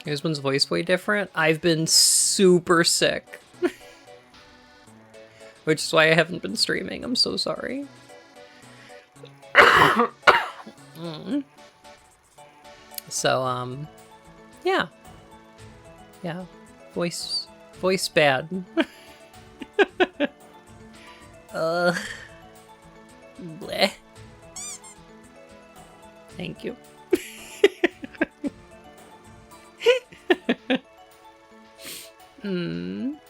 This one's voice way different. I've been super sick. Which is why I haven't been streaming. I'm so sorry. So, yeah. Yeah. Voice bad. Bleh. Thank you. Thank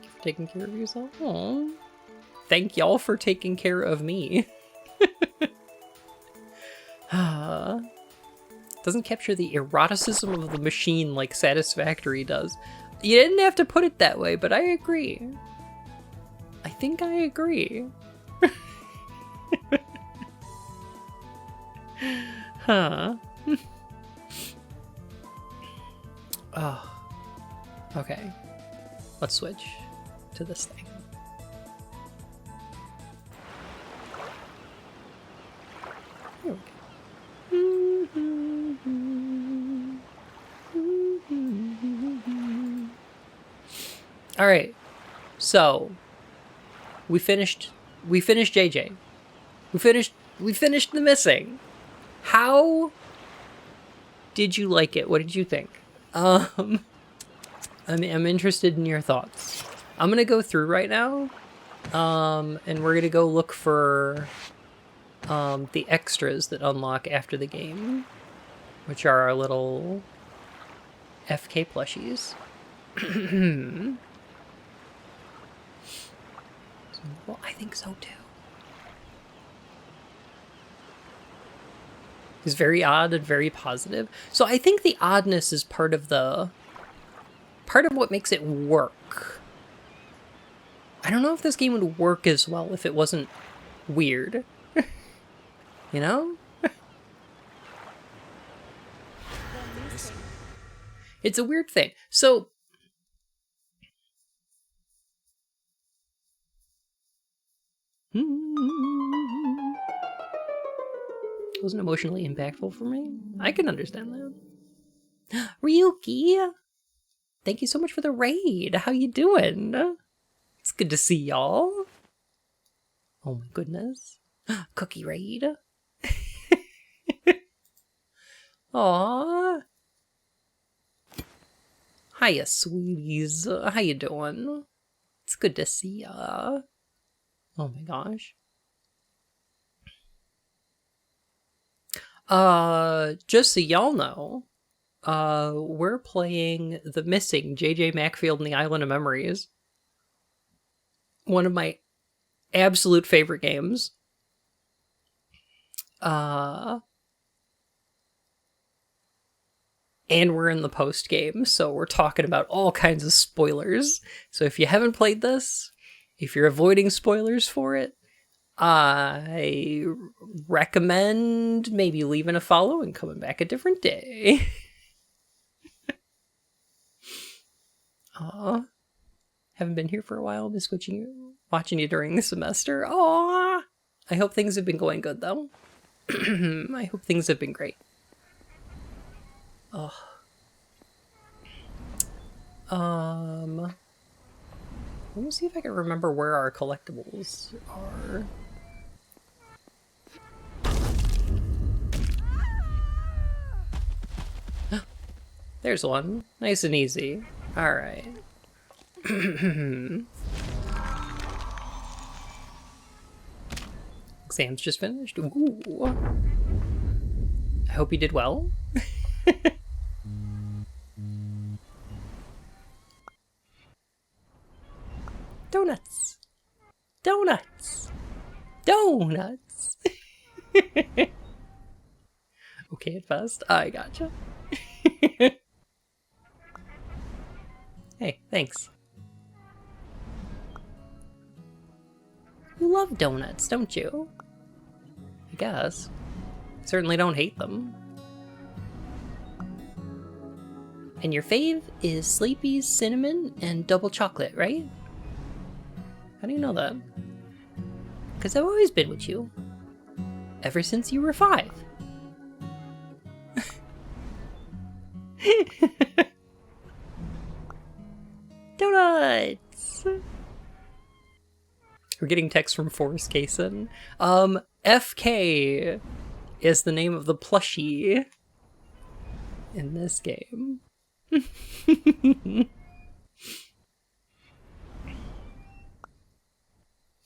you for taking care of yourself. Aww. Thank y'all for taking care of me. Doesn't capture the eroticism of the machine like Satisfactory does. You didn't have to put it that way, but I agree. I think I agree. Huh. Oh. Okay. Let's switch to this thing. Here we go. All right. So we finished JJ. We finished the missing. How did you like it? What did you think? I'm interested in your thoughts. I'm gonna go through right now, and we're gonna go look for the extras that unlock after the game, which are our little FK plushies. Well, I think so too. It's very odd and very positive. So I think the oddness is part of what makes it work. I don't know if this game would work as well if it wasn't weird. You know? It's a weird thing. So it wasn't emotionally impactful for me. I can understand that. Ryuki, thank you so much for the raid. How you doing? It's good to see y'all. Oh my goodness. Cookie raid. Aww. Hiya, sweeties. How you doing? It's good to see ya. Oh my gosh. Just so y'all know, we're playing The Missing, JJ Macfield and the Island of Memories. One of my absolute favorite games. And we're in the post game, so we're talking about all kinds of spoilers. So if you haven't played this, if you're avoiding spoilers for it, I recommend maybe leaving a follow and coming back a different day. Aw. Haven't been here for a while, been watching you during the semester. Aw. I hope things have been going good, though. I hope things have been great. Oh. Let me see if I can remember where our collectibles are. There's one. Nice and easy. Alright. Exams just finished. Ooh. I hope you did well. Donuts. Donuts. Donuts. Okay, at first. I gotcha. Hey, thanks. You love donuts, don't you? I guess. Certainly don't hate them. And your fave is Sleepy's cinnamon and double chocolate, right? How do you know that? Because I've always been with you. Ever since you were 5. Donuts! We're getting text from Forrest Kaysen. FK is the name of the plushie in this game.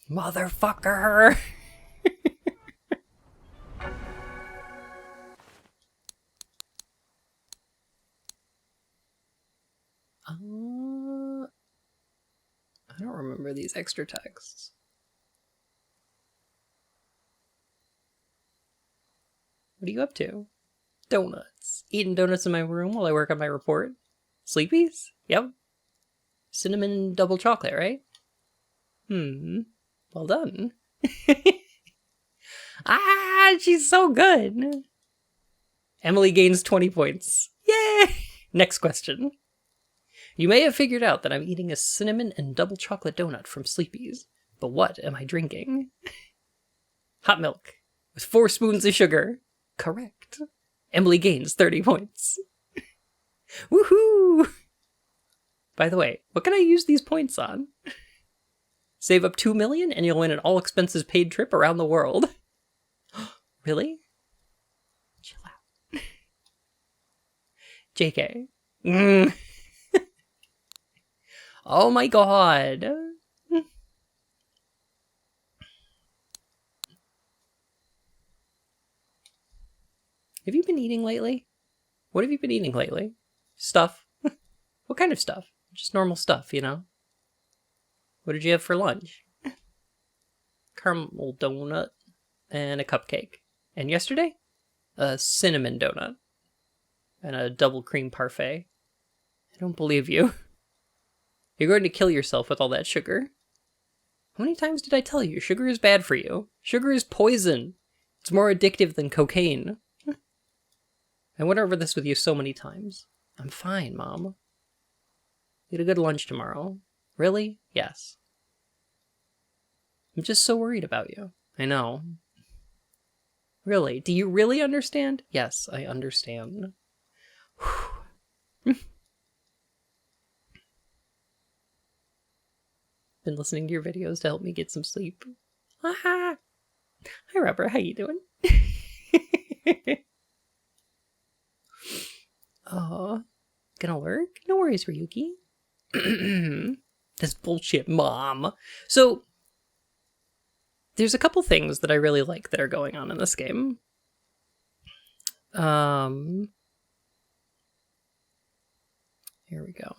Motherfucker! I don't remember these extra texts. What are you up to? Donuts. Eating donuts in my room while I work on my report. Sleepies? Yep. Cinnamon double chocolate, right? Well done. She's so good. Emily gains 20 points. Yay! Next question. You may have figured out that I'm eating a cinnamon and double chocolate donut from Sleepy's, but what am I drinking? Hot milk with 4 spoons of sugar. Correct. Emily gains 30 points. Woohoo! By the way, what can I use these points on? Save up 2 million and you'll win an all-expenses paid trip around the world. Really? Chill out. JK. Oh my god. Have you been eating lately? What have you been eating lately? Stuff. What kind of stuff? Just normal stuff, you know? What did you have for lunch? Caramel donut and a cupcake. And yesterday? A cinnamon donut. And a double cream parfait. I don't believe you. You're going to kill yourself with all that sugar. How many times did I tell you? Sugar is bad for you. Sugar is poison. It's more addictive than cocaine. I went over this with you so many times. I'm fine, Mom. Get a good lunch tomorrow. Really? Yes. I'm just so worried about you. I know. Really? Do you really understand? Yes, I understand. Been listening to your videos to help me get some sleep. Hi, Robert. How you doing? Oh, gonna work? No worries, Ryuki. This bullshit, Mom. So, there's a couple things that I really like that are going on in this game. Here we go.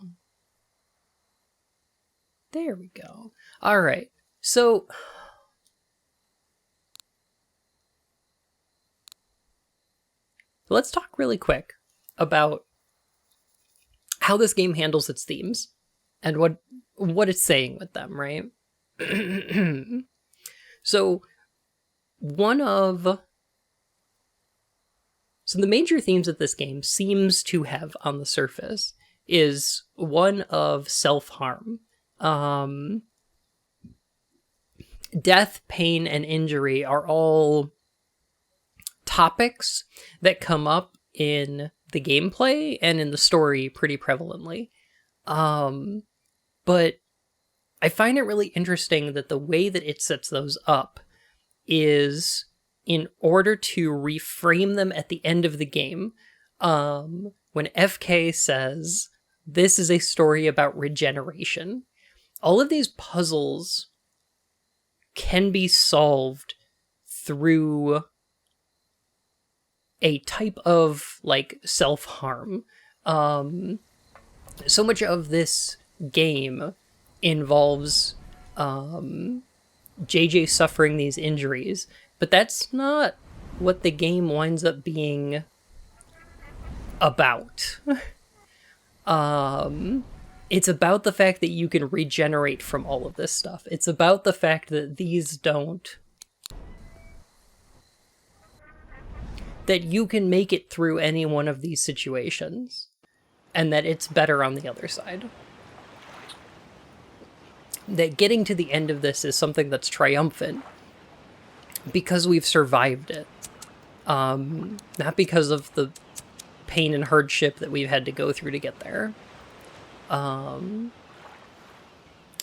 There we go. All right. So, let's talk really quick about how this game handles its themes and what it's saying with them, right? So the major themes that this game seems to have on the surface is one of self-harm. Death, pain, and injury are all topics that come up in the gameplay and in the story pretty prevalently. But I find it really interesting that the way that it sets those up is in order to reframe them at the end of the game. When FK says, this is a story about regeneration, all of these puzzles can be solved through a type of, like, self-harm. So much of this game involves JJ suffering these injuries, but that's not what the game winds up being about. It's about the fact that you can regenerate from all of this stuff. It's about the fact that these don't. That you can make it through any one of these situations, and that it's better on the other side. That getting to the end of this is something that's triumphant because we've survived it. Not because of the pain and hardship that we've had to go through to get there. And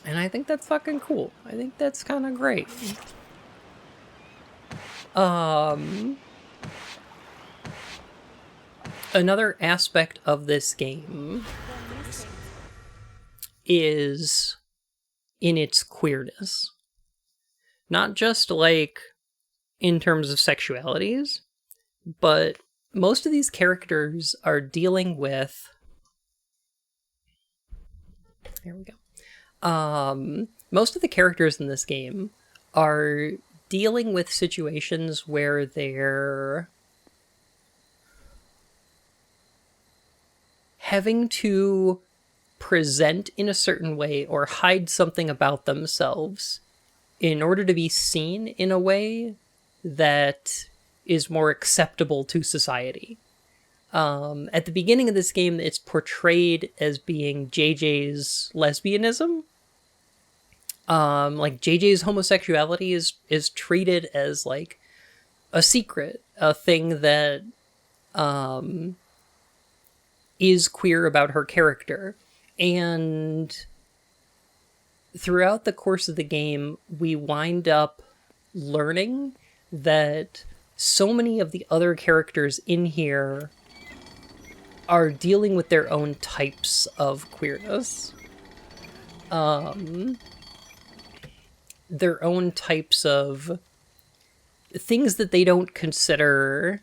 I think that's fucking cool. I think that's kind of great. Another aspect of this game is in its queerness. Not just, like, in terms of sexualities, but most of these characters are dealing with... There we go. Most of the characters in this game are dealing with situations where they're having to present in a certain way or hide something about themselves in order to be seen in a way that is more acceptable to society. At the beginning of this game, it's portrayed as being JJ's lesbianism. Like, JJ's homosexuality is treated as, like, a secret, a thing that is queer about her character. And throughout the course of the game, we wind up learning that so many of the other characters in here are dealing with their own types of queerness. Their own types of things that they don't consider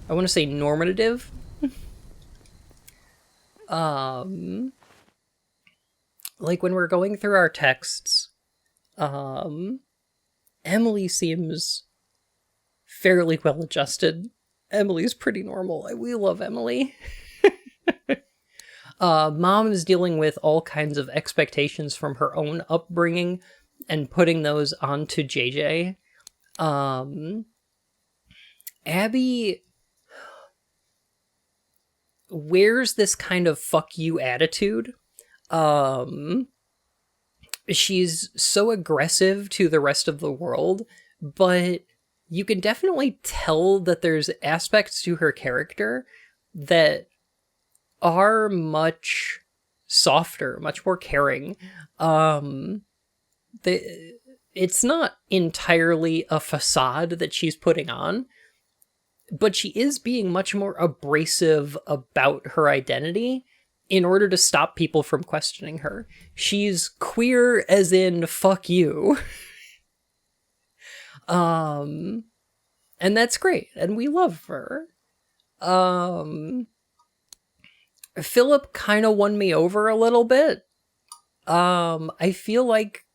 I want to say normative. Like, when we're going through our texts, Emily seems fairly well adjusted. Emily's pretty normal. We love Emily. Mom is dealing with all kinds of expectations from her own upbringing and putting those onto JJ. Abby wears this kind of fuck you attitude. She's so aggressive to the rest of the world, but you can definitely tell that there's aspects to her character that are much softer, much more caring. It's not entirely a facade that she's putting on, but she is being much more abrasive about her identity in order to stop people from questioning her. She's queer as in fuck you. And that's great, and we love her. Philip kind of won me over a little bit. I feel like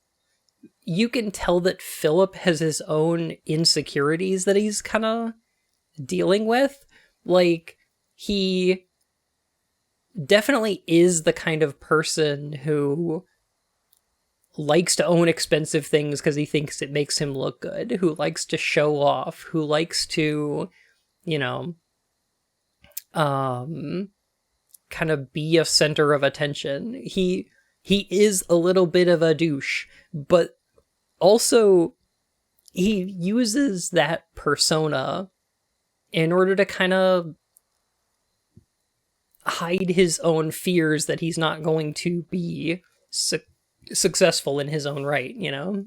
you can tell that Philip has his own insecurities that he's kind of dealing with. Like, he definitely is the kind of person who likes to own expensive things because he thinks it makes him look good, who likes to show off, who likes to, you know, kind of be a center of attention. He is a little bit of a douche, but also he uses that persona in order to kind of hide his own fears that he's not going to be successful in his own right, you know?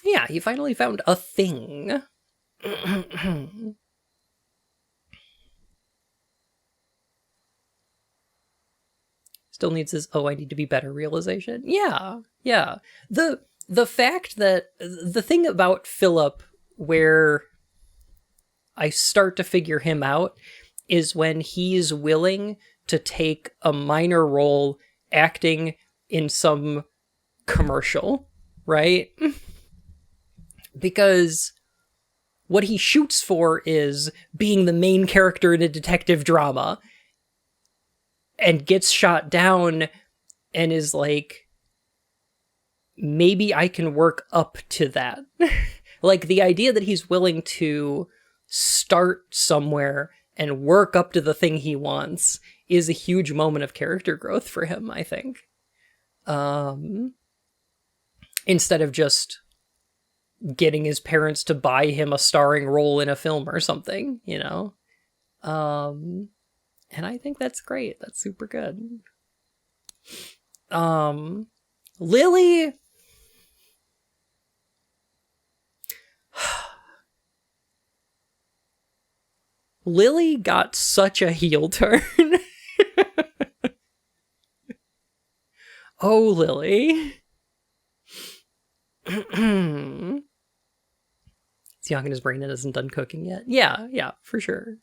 Yeah, he finally found a thing. Still needs his, oh, I need to be better realization. Yeah. The fact that, the thing about Philip where I start to figure him out is when he's willing to take a minor role acting in some commercial, right? Because what he shoots for is being the main character in a detective drama, and gets shot down and is like, maybe I can work up to that. Like, the idea that he's willing to start somewhere and work up to the thing he wants is a huge moment of character growth for him, I think. Instead of just getting his parents to buy him a starring role in a film or something, you know? And I think that's great. That's super good. Lily... Lily got such a heel turn. Oh, Lily. He's young in his brain and isn't done cooking yet. Yeah, for sure.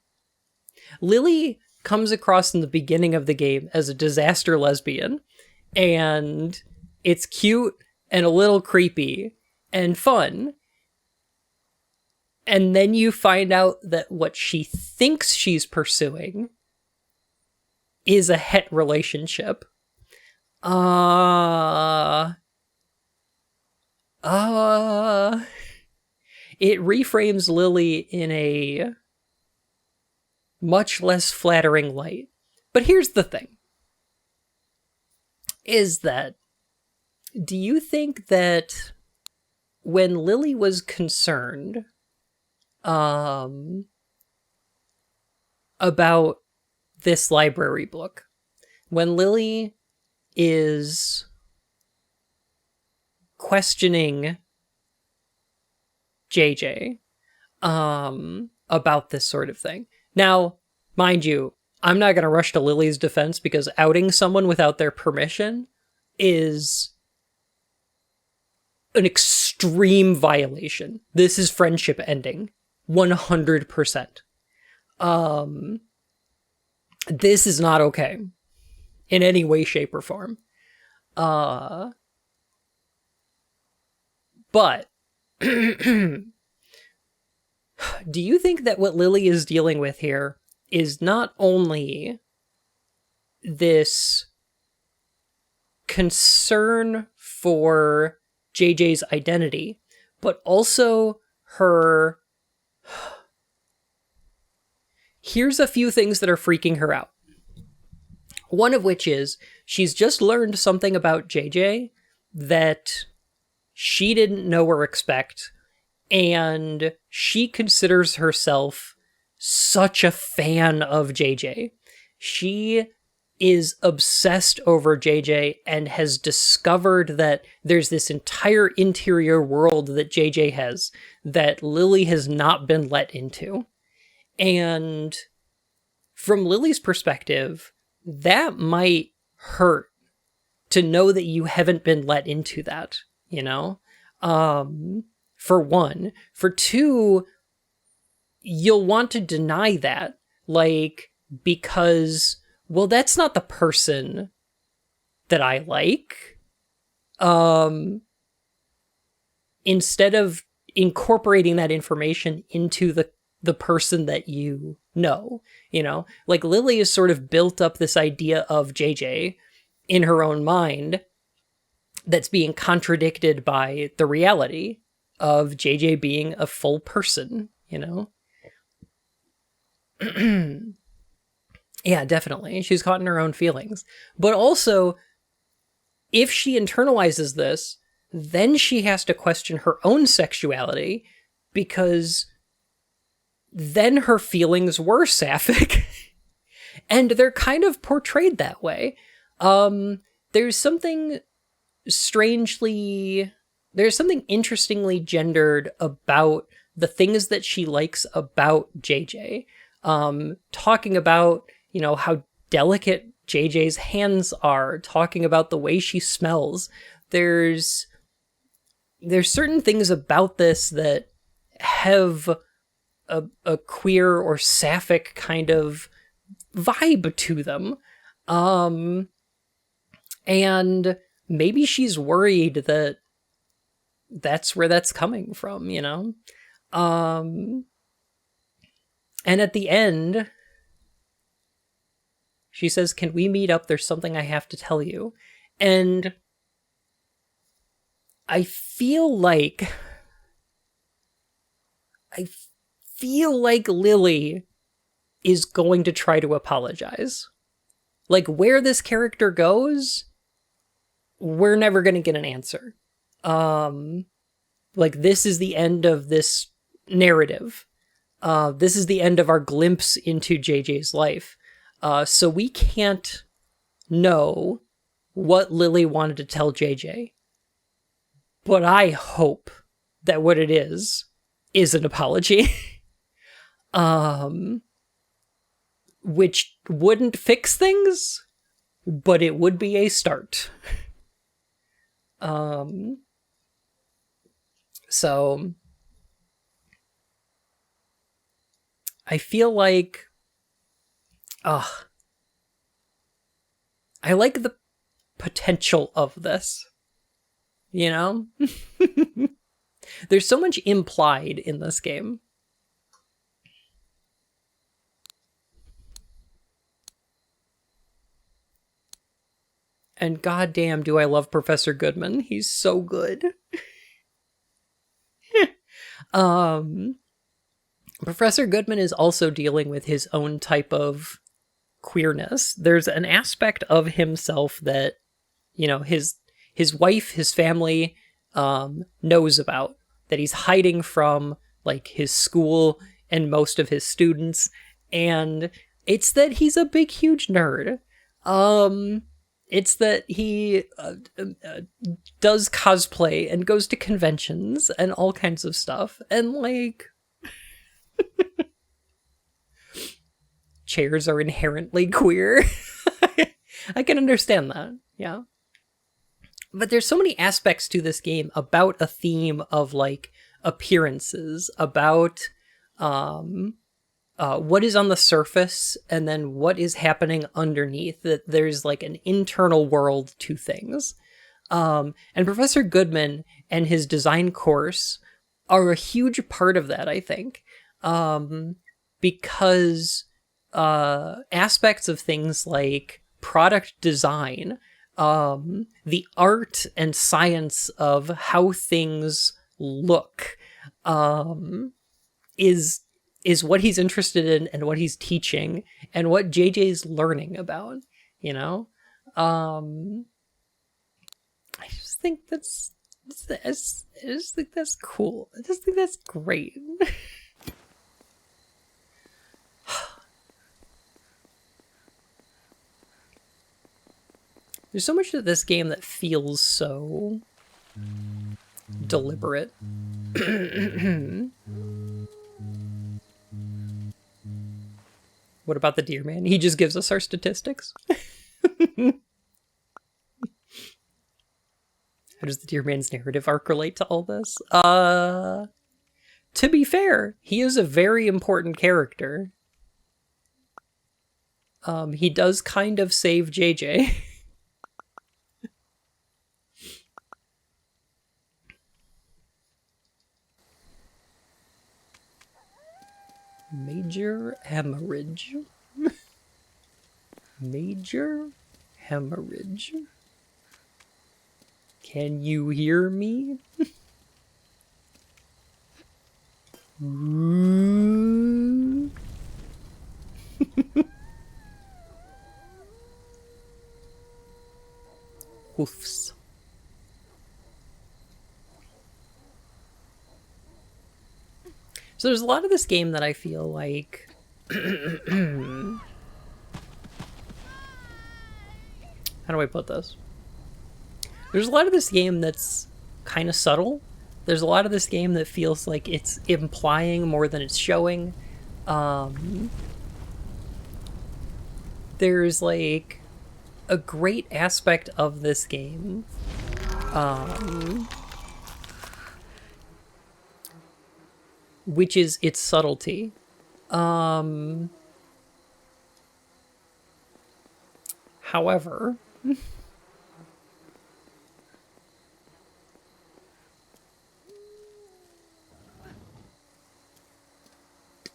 Lily comes across in the beginning of the game as a disaster lesbian, and it's cute and a little creepy and fun. And then you find out that what she thinks she's pursuing is a het relationship. It reframes Lily in a much less flattering light. But here's the thing. Is that, do you think that when Lily was concerned about this library book, when Lily is questioning JJ about this sort of thing. Now, mind you, I'm not going to rush to Lily's defense because outing someone without their permission is an extreme violation. This is friendship ending. 100%. This is not okay in any way, shape, or form. But do you think that what Lily is dealing with here is not only this concern for JJ's identity, but also her... Here's a few things that are freaking her out. One of which is she's just learned something about JJ that she didn't know or expect, and she considers herself such a fan of JJ. She is obsessed over JJ and has discovered that there's this entire interior world that JJ has that Lily has not been let into. And from Lily's perspective, that might hurt to know that you haven't been let into that, you know? For one. For two, you'll want to deny that, like, because, well, that's not the person that I like. Instead of incorporating that information into the person that you know, like Lily has sort of built up this idea of JJ in her own mind that's being contradicted by the reality of JJ being a full person, Yeah, definitely. She's caught in her own feelings. But also, if she internalizes this, then she has to question her own sexuality, because then her feelings were sapphic. And they're kind of portrayed that way. There's something interestingly gendered about the things that she likes about JJ. Talking about, how delicate JJ's hands are, talking about the way she smells. There's certain things about this that have a queer or sapphic kind of vibe to them. And maybe she's worried that that's where that's coming from, And at the end, she says, "Can we meet up? There's something I have to tell you." And I feel like Lily is going to try to apologize. Like, where this character goes, we're never going to get an answer. Like, this is the end of this narrative. This is the end of our glimpse into JJ's life. So we can't know what Lily wanted to tell JJ. But I hope that what it is an apology. Which wouldn't fix things, but it would be a start. So I feel like I like the potential of this. You know? There's so much implied in this game. And goddamn, do I love Professor Goodman. He's so good. Professor Goodman is also dealing with his own type of queerness. There's an aspect of himself that, you know, his wife, his family, knows about, that he's hiding from, like, his school and most of his students, and it's that he's a big, huge nerd. It's that he does cosplay and goes to conventions and all kinds of stuff, and, like, chairs are inherently queer. I can understand that, yeah. But there's so many aspects to this game about a theme of, like, appearances, about what is on the surface and then what is happening underneath, that there's, like, an internal world to things. And Professor Goodman and his design course are a huge part of that, I think. Because aspects of things like product design, the art and science of how things look, is what he's interested in and what he's teaching and what JJ's learning about, you know? I just think I just think that's cool. I just think that's great. There's so much of this game that feels so deliberate. What about the deer man? He just gives us our statistics. How does the deer man's narrative arc relate to all this? To be fair, he is a very important character. He does kind of save JJ. Major hemorrhage. Major hemorrhage. Can you hear me? Hoofs. So there's a lot of this game that I feel like how do I put this? There's a lot of this game that's kind of subtle. There's a lot of this game that feels like it's implying more than it's showing. There's, like, a great aspect of this game which is its subtlety. However,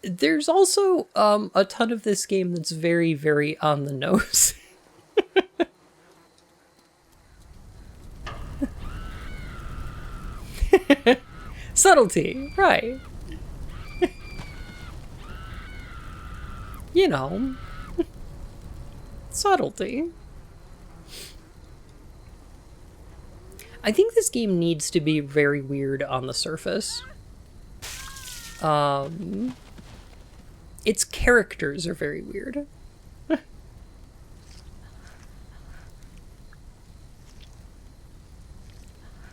there's also a ton of this game that's very, very on the nose. Subtlety, right. You know, subtlety. I think this game needs to be very weird on the surface. Its characters are very weird.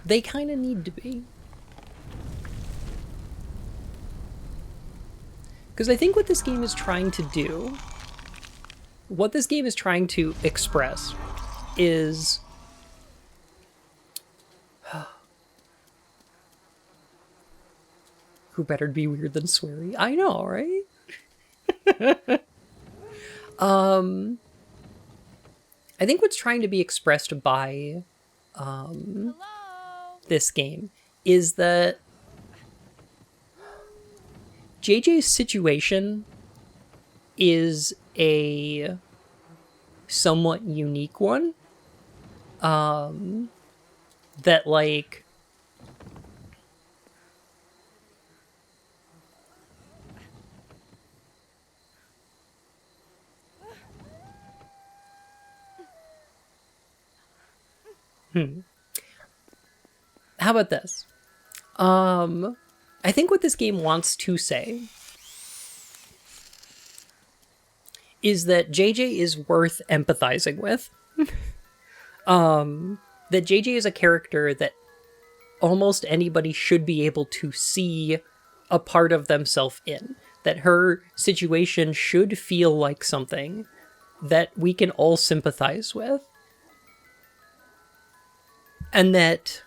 They kind of need to be. Because I think what this game is trying to do, what this game is trying to express is... Who better be weird than sweary? I know, right? I think what's trying to be expressed by this game is that JJ's situation is a somewhat unique one. That, like... How about this? I think what this game wants to say is that JJ is worth empathizing with. That JJ is a character that almost anybody should be able to see a part of themselves in. That her situation should feel like something that we can all sympathize with. And that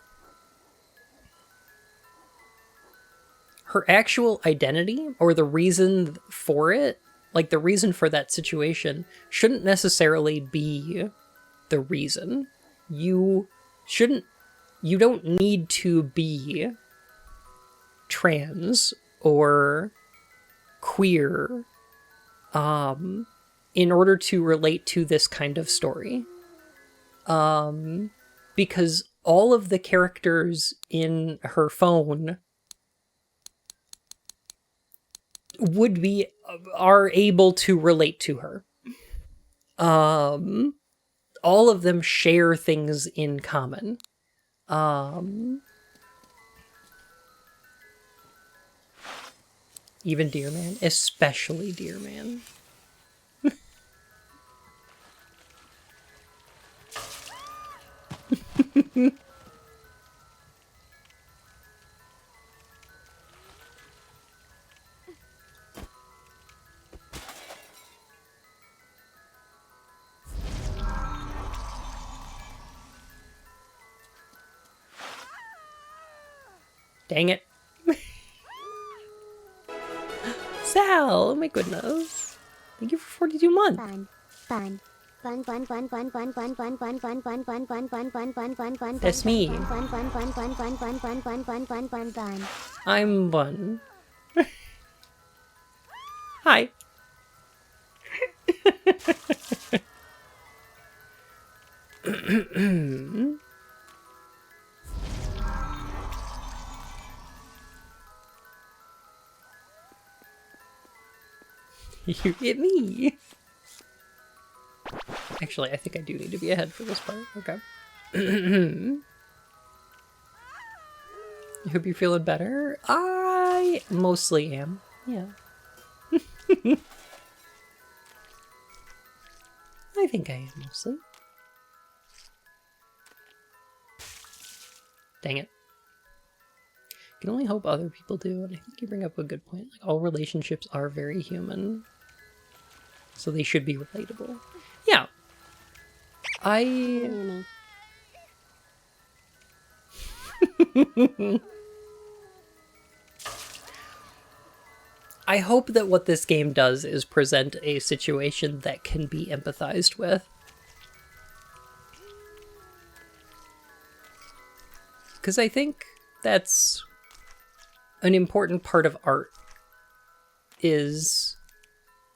her actual identity, or the reason for it, like the reason for that situation, shouldn't necessarily be the reason. You don't need to be trans or queer in order to relate to this kind of story. Because all of the characters in her phone are able to relate to her. All of them share things in common. Even Deer Man, especially Deer Man. Dang it. Sal, oh my goodness. Thank you for 42 months. That's me. I'm Bun. Hi. You hit me. Actually, I think I do need to be ahead for this part. Okay. I hope you're feeling better. I mostly am. Yeah. I think I am mostly. Dang it. I can only hope other people do, and I think you bring up a good point. Like, all relationships are very human. So they should be relatable. Yeah. I hope that what this game does is present a situation that can be empathized with. Because I think that's an important part of art, is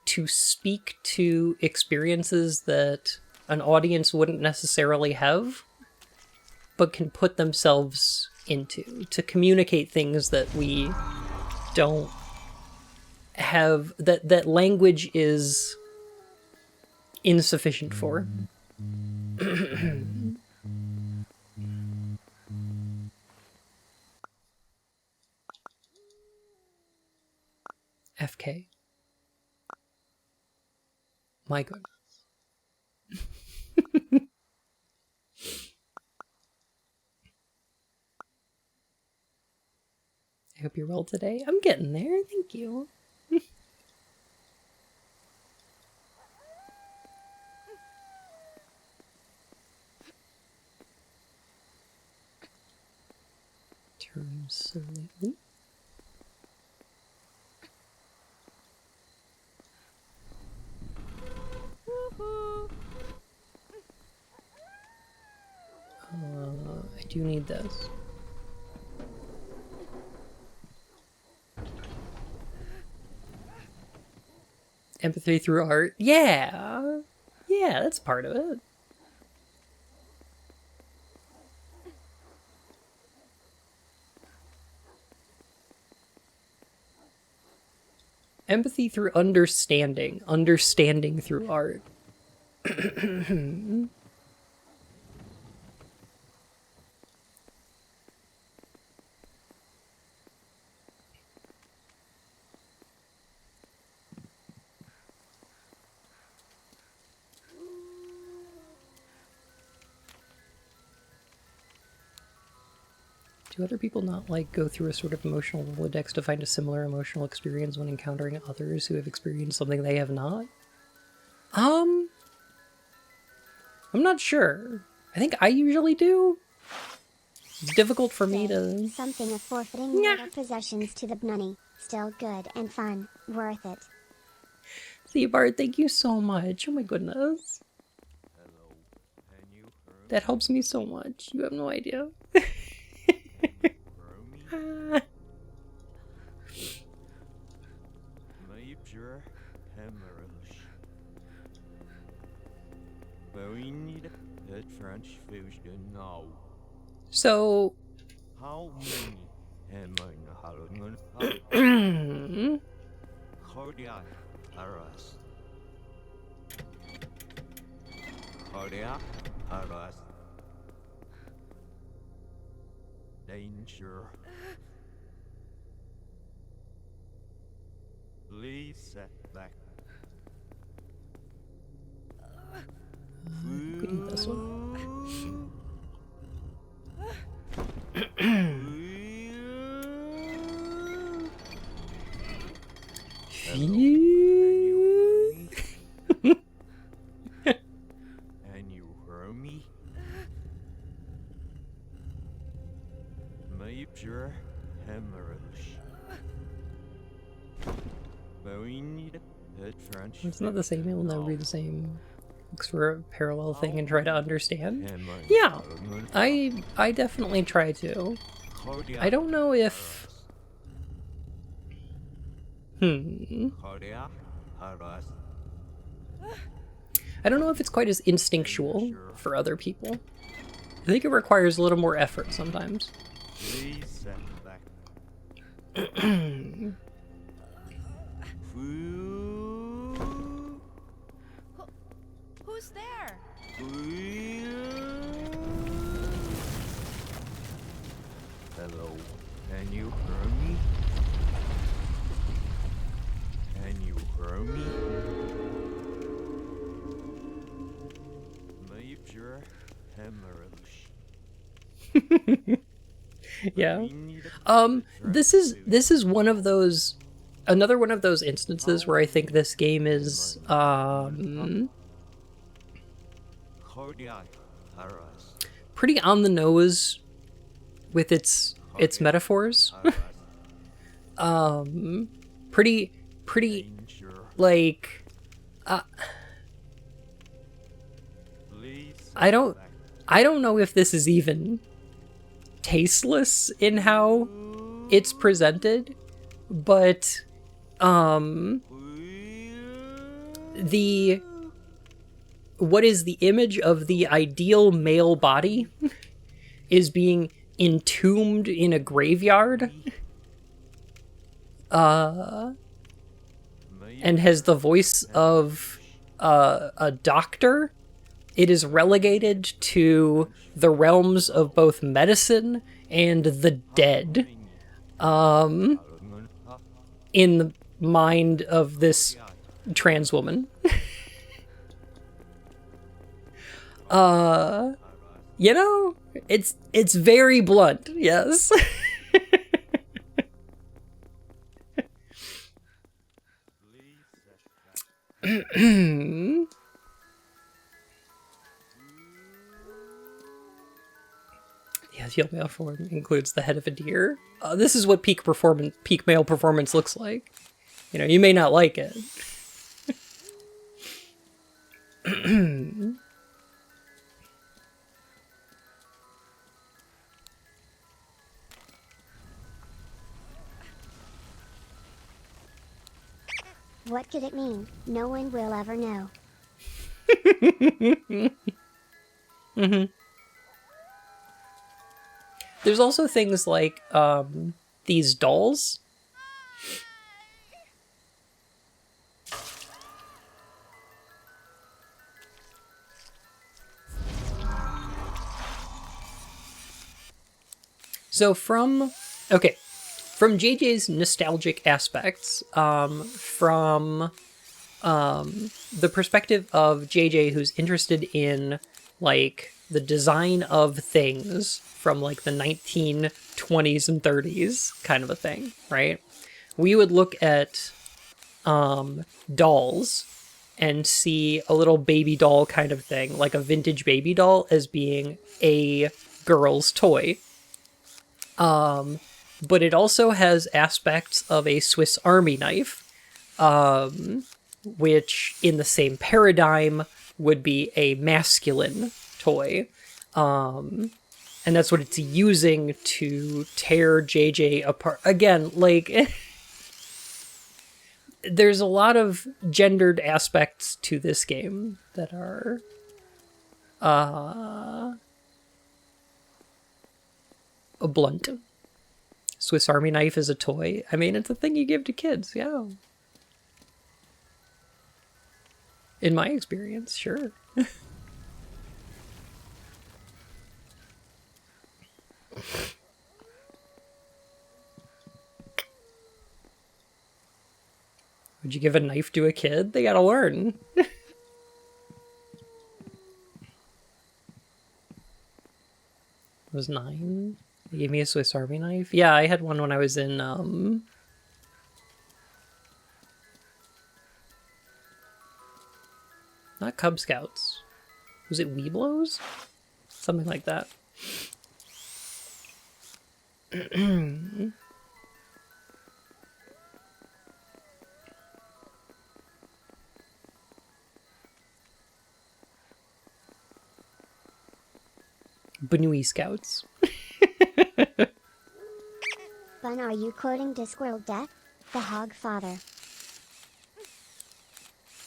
to speak to experiences that an audience wouldn't necessarily have, but can put themselves into, to communicate things that we don't have that language is insufficient for. FK. My goodness. I hope you're well today. I'm getting there, thank you. Turn slowly. I do need this. Empathy through art. Yeah. Yeah, that's part of it. Empathy through understanding. Understanding through art. Do other people not, like, go through a sort of emotional Rolodex to find a similar emotional experience when encountering others who have experienced something they have not? I'm not sure. I think I usually do. It's difficult for me to... Something of forfeiting your possessions to the Bunny. Still good and fun. Worth it. Theobard, thank you so much. Oh my goodness. Hello. Can you hear That helps me so much. You have no idea. me? Major hemorrhage. We need a transfusion now. So... How many hemorrhages? Cardiac arrest. Cardiac arrest. Danger. Please set back. could eat this one. Can you hear me? Major hemorrhage. We need a transfusion. It's not the same. It'll never be the same. Looks for a parallel thing and try to understand. Yeah, I definitely try to. I don't know if... I don't know if it's quite as instinctual for other people. I think it requires a little more effort sometimes. Who's there? Hello, can you hear me? Can you hear me? Major hemorrhage. Yeah. This is one of those, another one of those instances where I think this game is Cardiac arrest. pretty on the nose with its metaphors. Pretty like I don't know if this is even tasteless in how it's presented, but what is the image of the ideal male body is being entombed in a graveyard. and has the voice of a doctor, it is relegated to the realms of both medicine and the dead. In the mind of this trans woman. You know, it's very blunt, yes. Yeah, the male form includes the head of a deer. This is what peak male performance looks like. You know, you may not like it. What could it mean? No one will ever know. There's also things like these dolls. So from JJ's nostalgic aspects, from the perspective of JJ, who's interested in like the design of things from like the 1920s and 30s kind of a thing, right? We would look at dolls and see a little baby doll kind of thing, like a vintage baby doll, as being a girl's toy. But it also has aspects of a Swiss Army knife, which in the same paradigm would be a masculine toy. And that's what it's using to tear JJ apart. Again, like, there's a lot of gendered aspects to this game that are blunt. Swiss Army knife is a toy. I mean, it's a thing you give to kids, yeah. In my experience, sure. Would you give a knife to a kid? They gotta learn. I was 9. They gave me a Swiss Army knife. Yeah, I had one when I was in, not Cub Scouts. Was it Weeblos? Something like that. Bunalysis Scouts. Bun, are you quoting Discworld Death? The Hog Father.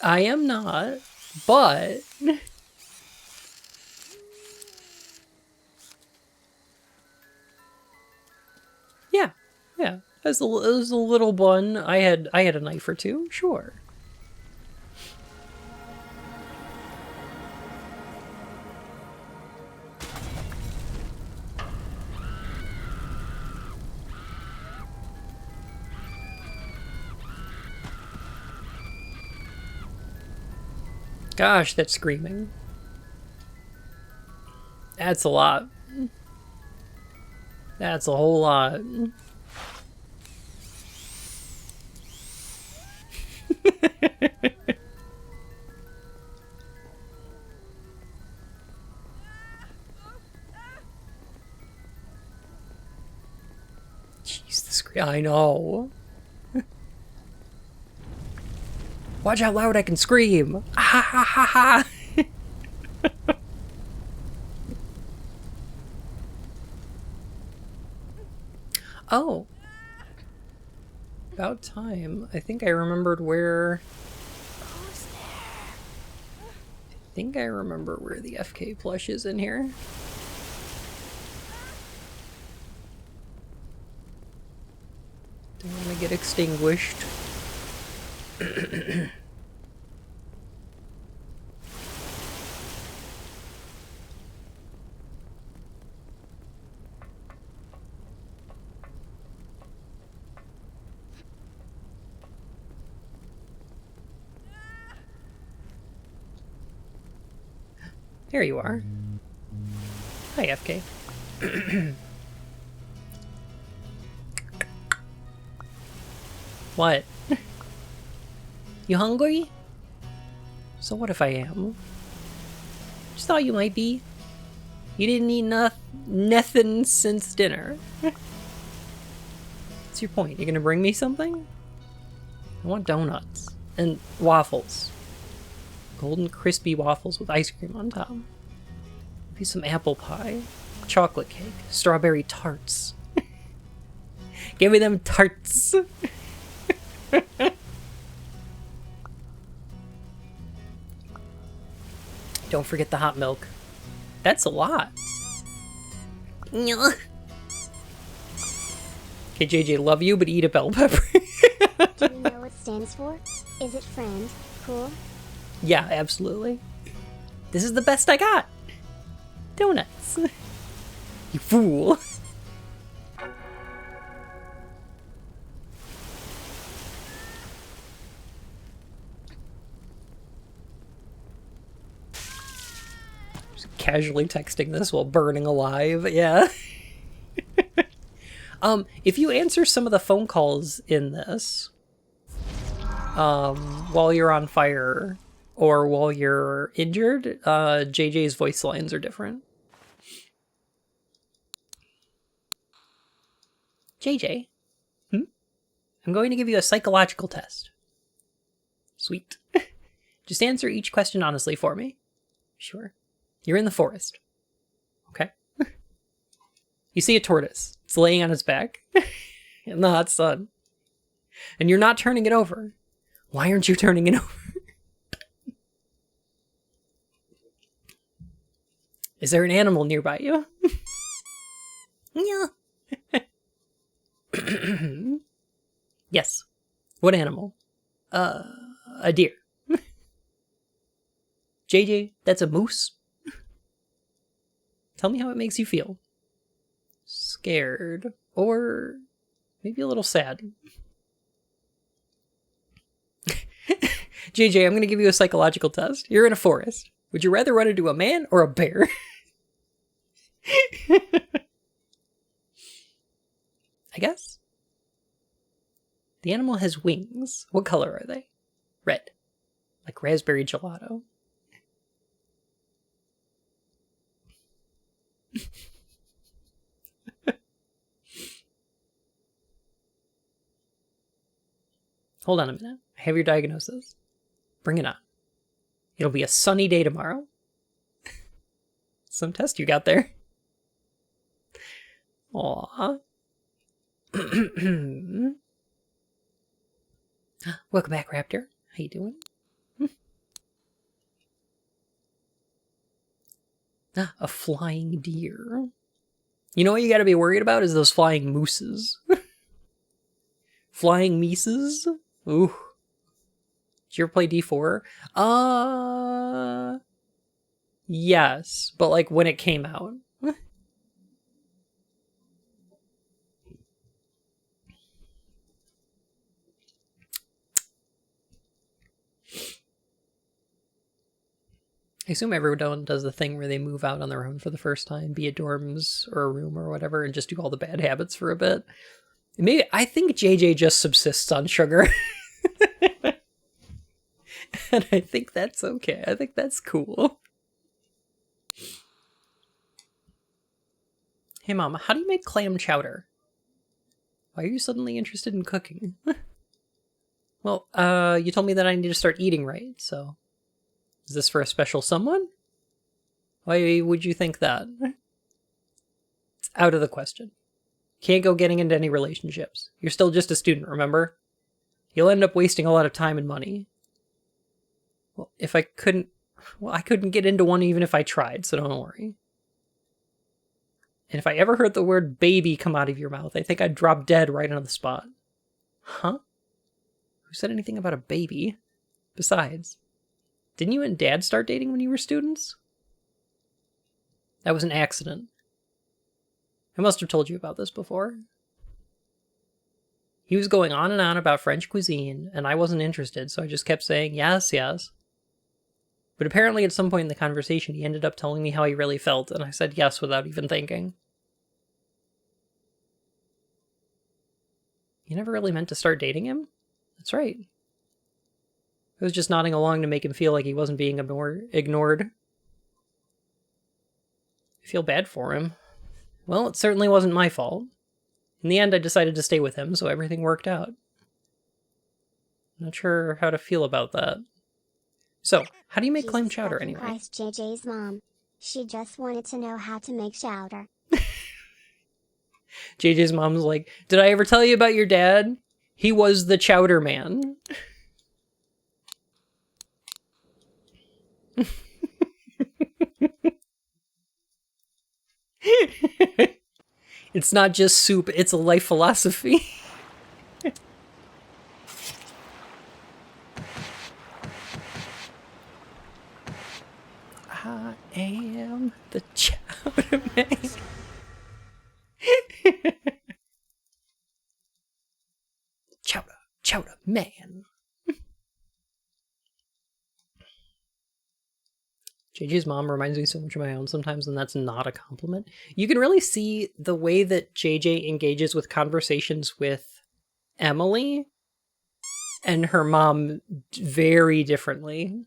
I am not, but yeah. It was a little bun. I had a knife or two, sure. Gosh, that's screaming. That's a lot. That's a whole lot. Jeez, the scream. I know. Watch how loud I can scream. Ha ha ha ha. Oh. About time. I think I remembered where... Who's there? I think I remember where the FK plush is in here. Don't want to get extinguished. Here you are. Hi, FK. What? You hungry? So what if I am? Just thought you might be. You didn't eat nothing since dinner. What's your point? You gonna bring me something? I want donuts. And waffles. Golden crispy waffles with ice cream on top. Maybe some apple pie. Chocolate cake. Strawberry tarts. Give me them tarts. Don't forget the hot milk. That's a lot. Okay, JJ, love you, but eat a bell pepper. Do you know what it stands for? Is it friend? Cool? Yeah, absolutely. This is the best I got. Donuts. You fool. Just casually texting this while burning alive. Yeah. If you answer some of the phone calls in this, while you're on fire or while you're injured, JJ's voice lines are different. JJ, I'm going to give you a psychological test. Sweet. Just answer each question honestly for me. Sure. You're in the forest. Okay? You see a tortoise. It's laying on its back in the hot sun. And you're not turning it over. Why aren't you turning it over? Is there an animal nearby you? Yeah. Yes. What animal? A deer. JJ, that's a moose. Tell me how it makes you feel. Scared. Or maybe a little sad. JJ, I'm going to give you a psychological test. You're in a forest. Would you rather run into a man or a bear? I guess. The animal has wings. What color are they? Red. Like raspberry gelato. Hold on a minute. I have your diagnosis. Bring it on. It'll be a sunny day tomorrow. Some test you got there. Aww. Welcome back, Raptor. How you doing? A flying deer. You know what you gotta be worried about is those flying mooses. Flying mises? Ooh. Did you ever play D4? Yes, but like when it came out. I assume everyone does the thing where they move out on their own for the first time, be it dorms or a room or whatever, and just do all the bad habits for a bit. Maybe I think JJ just subsists on sugar. And I think that's okay. I think that's cool. Hey Mom, how do you make clam chowder? Why are you suddenly interested in cooking? Well, you told me that I need to start eating right, so... Is this for a special someone? Why would you think that? It's out of the question. Can't go getting into any relationships. You're still just a student, remember? You'll end up wasting a lot of time and money. Well, I couldn't get into one even if I tried, so don't worry. And if I ever heard the word baby come out of your mouth, I think I'd drop dead right on the spot. Huh? Who said anything about a baby? Besides, didn't you and Dad start dating when you were students? That was an accident. I must have told you about this before. He was going on and on about French cuisine, and I wasn't interested, so I just kept saying yes, yes. But apparently at some point in the conversation, he ended up telling me how he really felt, and I said yes without even thinking. You never really meant to start dating him? That's right. I was just nodding along to make him feel like he wasn't being ignored. I feel bad for him. Well, it certainly wasn't my fault. In the end, I decided to stay with him, so everything worked out. Not sure how to feel about that. So, how do you make clam Jesus chowder fucking anyway? Christ, JJ's mom. She just wanted to know how to make chowder. JJ's mom's like, did I ever tell you about your dad? He was the chowder man. It's not just soup, it's a life philosophy. I am the chowder man. Chowder man. JJ's mom reminds me so much of my own sometimes, and that's not a compliment. You can really see the way that JJ engages with conversations with Emily and her mom very differently.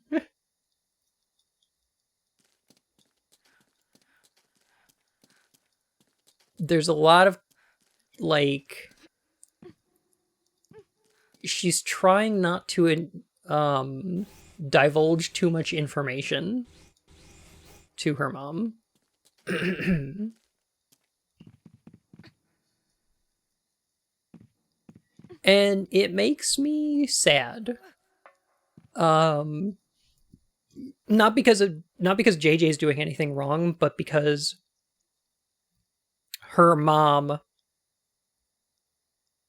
There's a lot of, like, she's trying not to divulge too much information to her mom. And it makes me sad. Not because JJ's doing anything wrong, but because her mom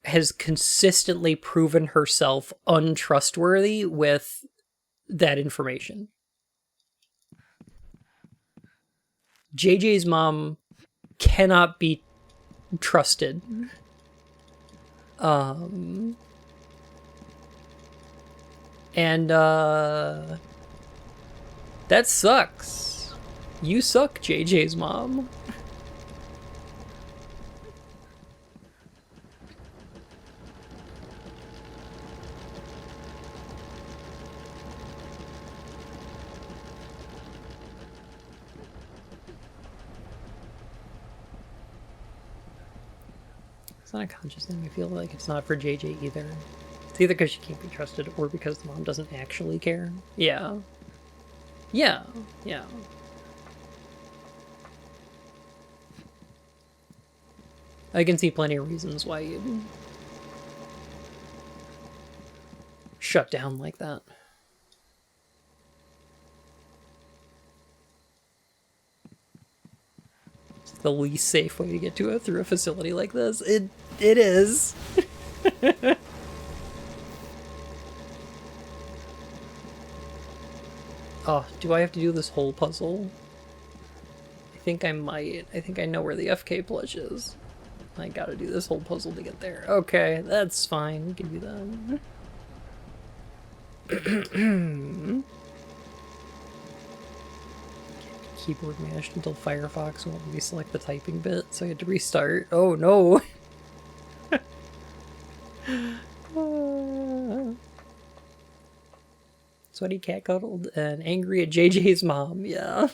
has consistently proven herself untrustworthy with that information. JJ's mom cannot be trusted. And that sucks. You suck, JJ's mom. It's not a conscious thing. I feel like it's not for JJ either. It's either because she can't be trusted or because the mom doesn't actually care. Yeah. Yeah. Yeah. I can see plenty of reasons why you'd shut down like that. It's the least safe way to get to it through a facility like this. It is. Oh, do I have to do this whole puzzle? I think I might. I think I know where the FK plush is. I gotta do this whole puzzle to get there. Okay, that's fine. We can do that. Keyboard mashed until Firefox won't let me select the typing bit, so I had to restart. Oh no! Sweaty cat cuddled and angry at JJ's mom. Yeah.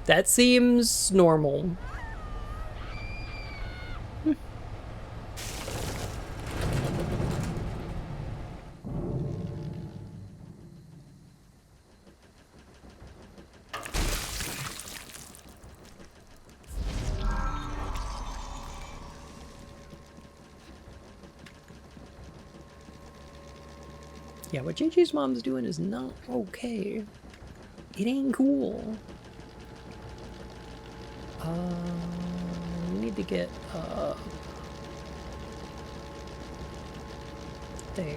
That seems normal. Yeah, what JJ's mom's doing is not okay. It ain't cool. We need to get, There.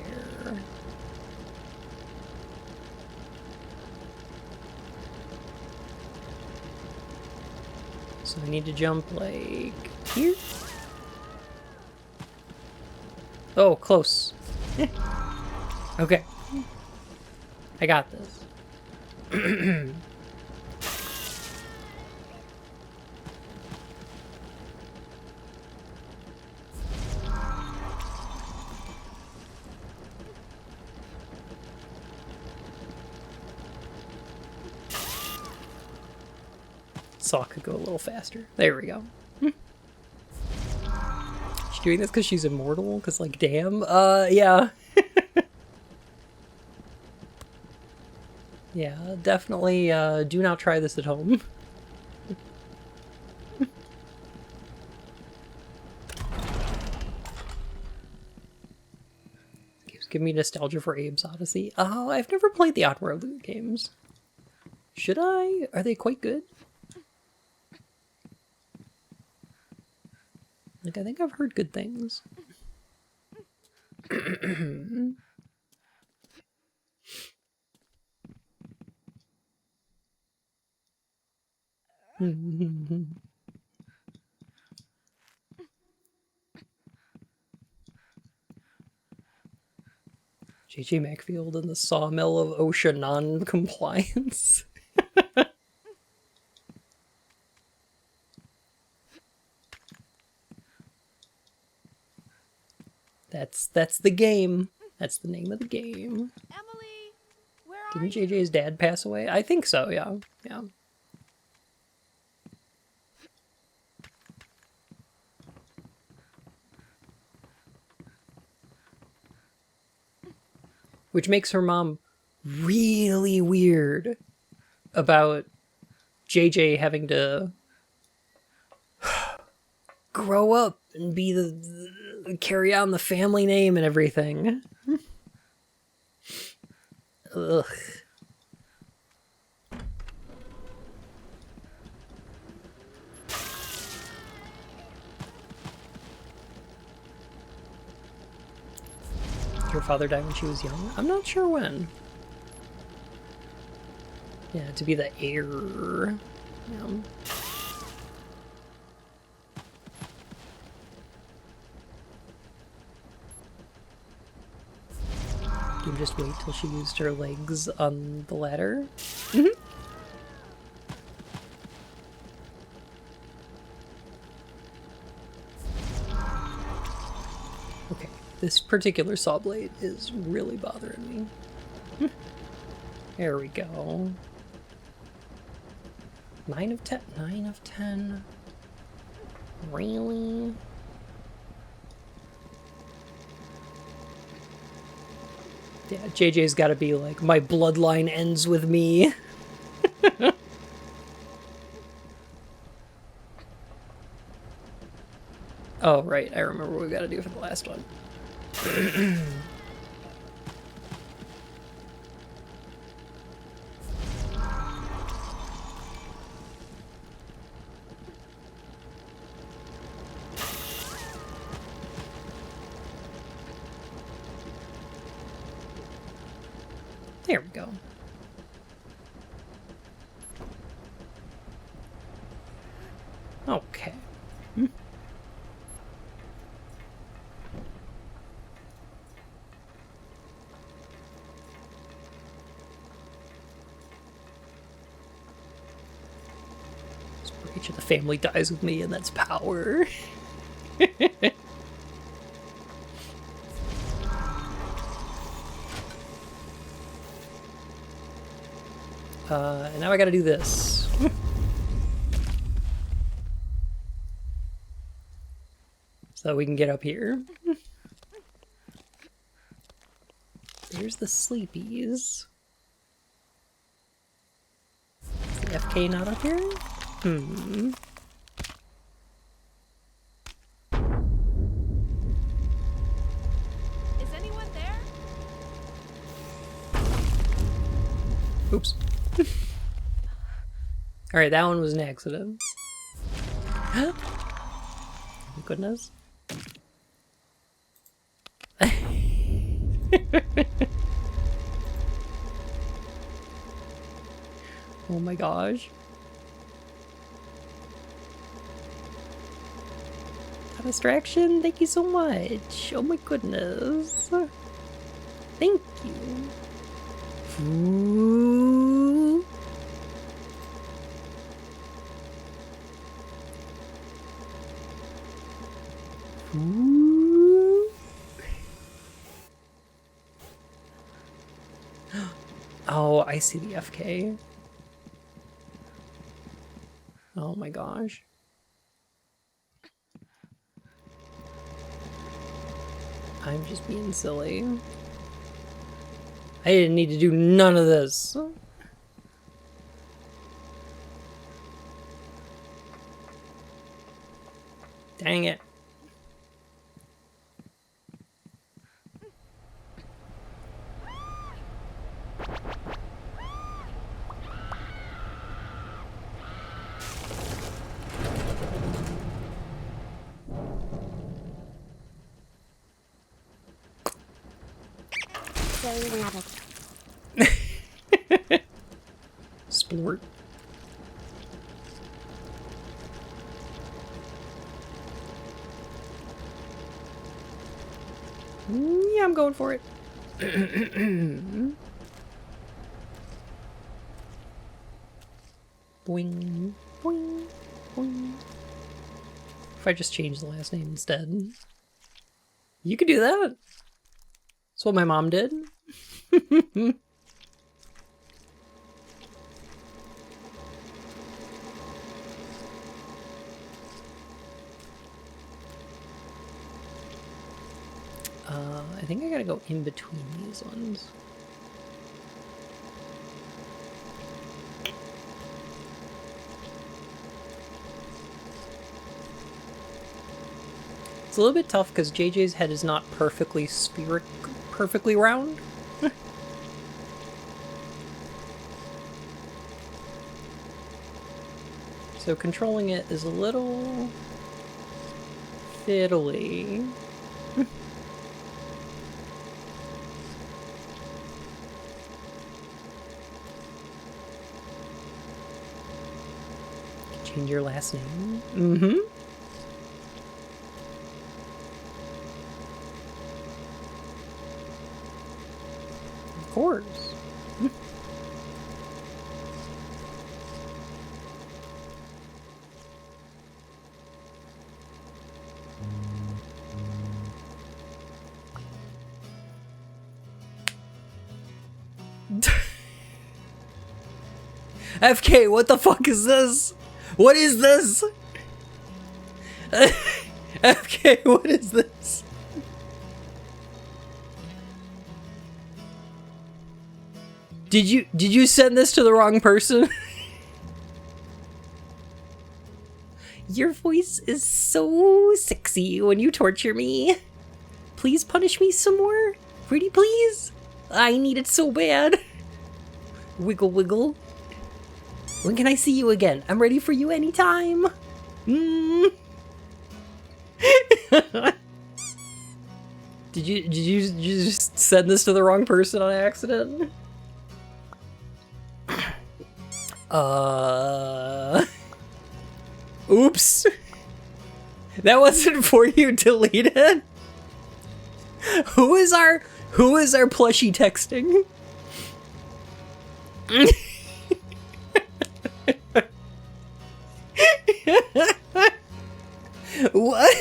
So I need to jump like here. Oh, close. Okay. I got this. Saw could go a little faster. There we go. She's doing this because she's immortal? Because, like, damn. Yeah. Yeah, definitely do not try this at home. Games give me nostalgia for Abe's Odyssey. Oh, I've never played the Oddworld games. Should I? Are they quite good? Like, I think I've heard good things. J.J. Macfield and the Sawmill of OSHA non-compliance. That's the game. That's the name of the game. Emily, where are Didn't you? JJ's dad pass away? I think so, yeah. Yeah. Which makes her mom really weird about JJ having to grow up and be carry on the family name and everything. Ugh. Her father died when she was young? I'm not sure when. Yeah, to be the heir. Yeah. You can just wait till she used her legs on the ladder. Okay, this particular saw blade is really bothering me. There we go. 9 of 10. 9 of 10. Really? Yeah, JJ's gotta be like, my bloodline ends with me. Oh, right, I remember what we gotta do for the last one. There we go. Okay. Each of the family dies with me, and that's power. And now I gotta do this. So we can get up here. There's the sleepies. Is the FK not up here? Hmm. Is anyone there? Oops. Alright, that one was an accident. Thank goodness. Oh my gosh. Distraction, thank you so much. Oh my goodness. Thank you. Ooh. Ooh. Oh, I see the FK. Oh my gosh. I'm just being silly. I didn't need to do none of this. Dang it. Silly rabbit. Splort. Yeah, I'm going for it. Boing, boing, boing. If I just change the last name instead. You could do that. That's what my mom did. I think I gotta go in between these ones. It's a little bit tough because JJ's head is not perfectly perfectly round. So controlling it is a little fiddly. Change your last name. Mm-hmm. Of course. FK, what the fuck is this? What is this? FK, what is this? Did you send this to the wrong person? Your voice is so sexy when you torture me. Please punish me some more. Pretty please. I need it so bad. Wiggle wiggle. When can I see you again? I'm ready for you anytime. Mm. Did you just send this to the wrong person on accident? Oops. That wasn't for you, deleted. Who is our plushie texting? What?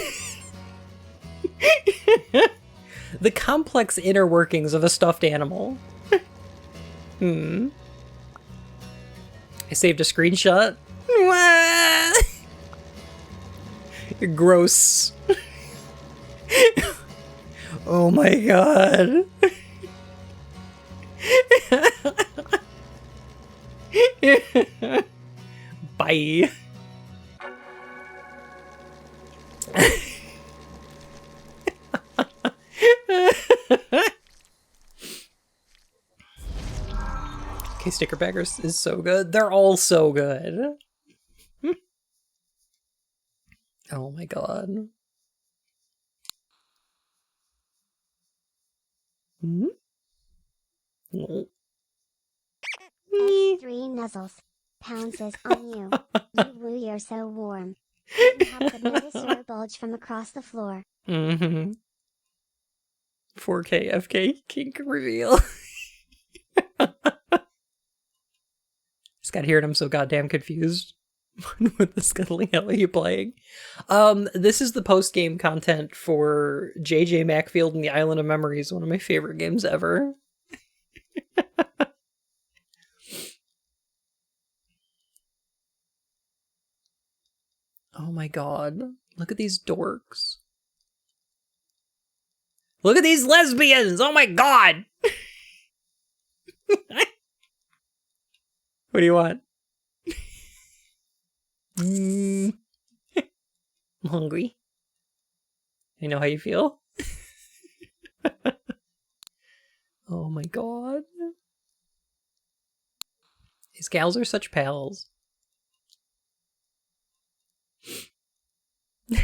The complex inner workings of a stuffed animal. I saved a screenshot. You're gross. Oh my god. Bye. Okay, sticker baggers is so good. They're all so good. Oh my god. Hmm? Oh. X3 nuzzles. Pounces on you. You woo, you're so warm. Couldn't help but notice your bulge from across the floor. Mm-hmm. 4K FK kink reveal. Just got here and I'm so goddamn confused. What the scuttling hell are you playing? This is the post-game content for JJ Macfield and the Island of Memories, one of my favorite games ever. Oh my god. Look at these dorks. Look at these lesbians! Oh my god! What do you want? I'm hungry. I know how you feel. Oh my god. These gals are such pals. I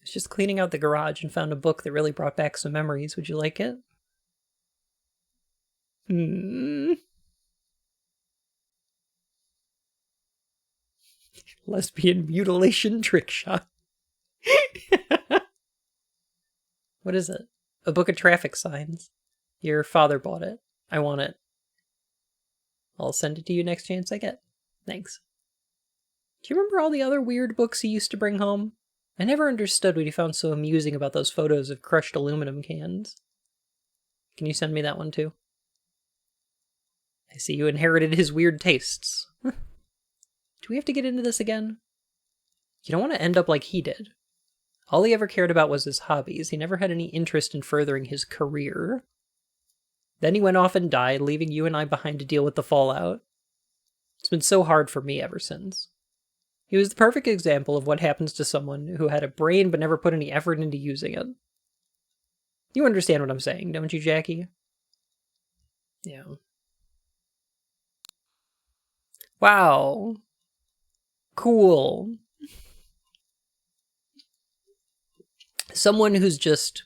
was just cleaning out the garage and found a book that really brought back some memories. Would you like it? Lesbian mutilation trick shot. What is it? A book of traffic signs. Your father bought it. I want it. I'll send it to you next chance I get. Thanks. Do you remember all the other weird books he used to bring home? I never understood what he found so amusing about those photos of crushed aluminum cans. Can you send me that one too? I see you inherited his weird tastes. Do we have to get into this again? You don't want to end up like he did. All he ever cared about was his hobbies. He never had any interest in furthering his career. Then he went off and died, leaving you and I behind to deal with the fallout. It's been so hard for me ever since. He was the perfect example of what happens to someone who had a brain but never put any effort into using it. You understand what I'm saying, don't you, Jackie? Yeah. Wow. Cool. Someone who's just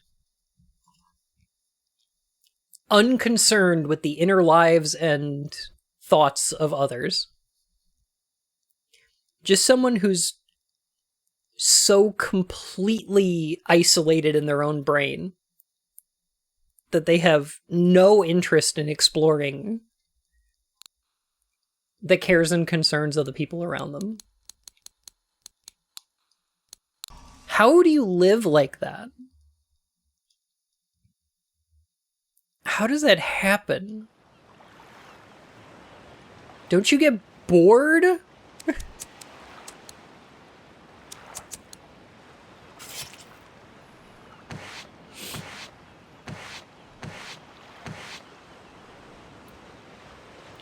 unconcerned with the inner lives and thoughts of others. Just someone who's so completely isolated in their own brain that they have no interest in exploring the cares and concerns of the people around them. How do you live like that? How does that happen? Don't you get bored? You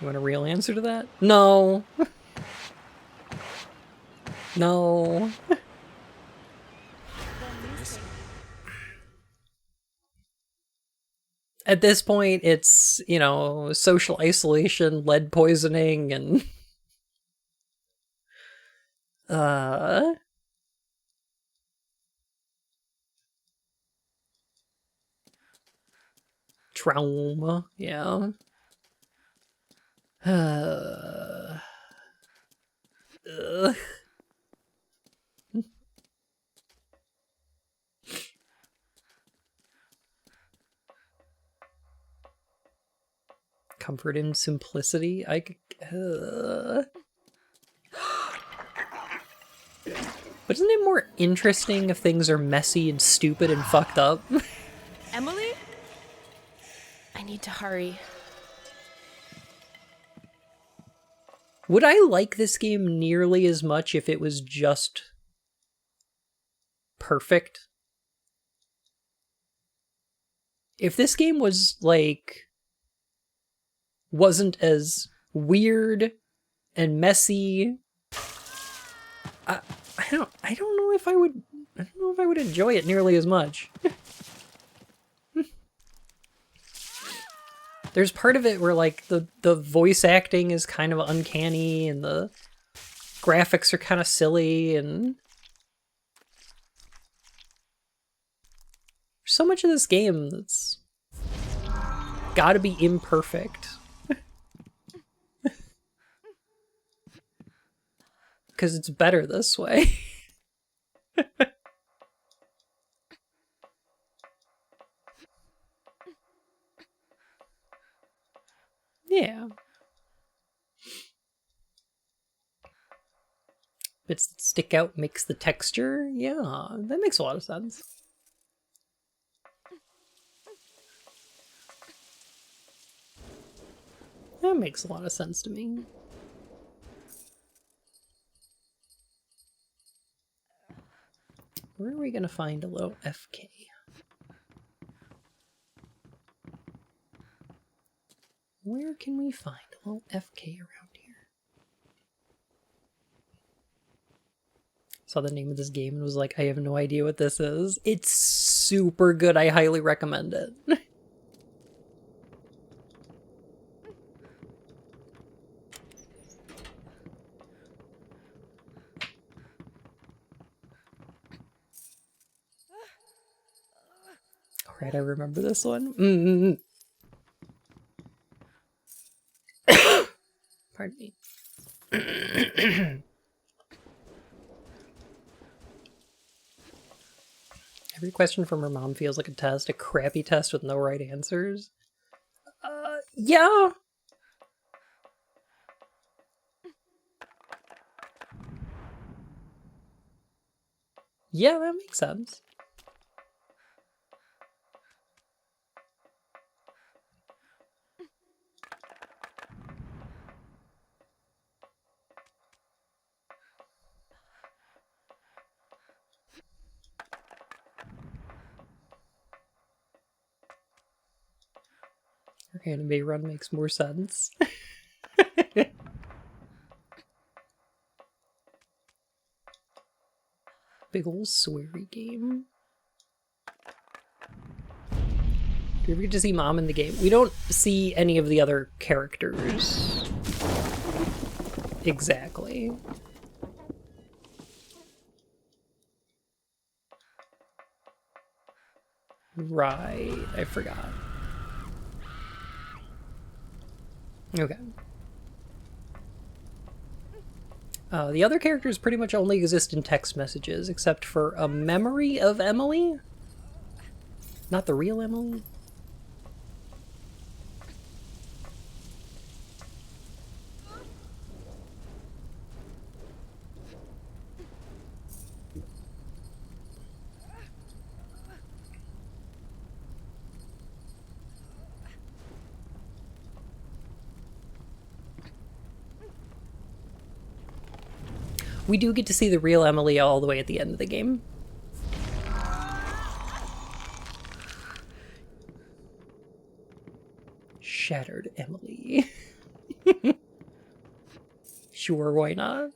want a real answer to that? No. No. At this point, it's, you know, social isolation, lead poisoning, and... trauma, yeah. Ugh. Comfort in simplicity. But isn't it more interesting if things are messy and stupid and fucked up? Emily? I need to hurry. Would I like this game nearly as much if it was just perfect? If this game was, like, wasn't as weird and messy, I don't know if I would enjoy it nearly as much. There's part of it where, like, the voice acting is kind of uncanny and the graphics are kind of silly, and so much of this game that's gotta be imperfect. Because it's better this way. Yeah. Bits that stick out makes the texture. Yeah, that makes a lot of sense. That makes a lot of sense to me. Where are we gonna find a little FK? Where can we find a little FK around here? Saw the name of this game and was like, I have no idea what this is. It's super good. I highly recommend it. Alright, I remember this one. Pardon me. Every question from her mom feels like a test, a crappy test with no right answers. Yeah. Yeah, that makes sense. Her anime run makes more sense. Big ol' sweary game. Do you ever get to see Mom in the game? We don't see any of the other characters. Exactly. Right, I forgot. Okay. The other characters pretty much only exist in text messages, except for a memory of Emily? Not the real Emily? We do get to see the real Emily all the way at the end of the game. Shattered Emily. Sure, why not?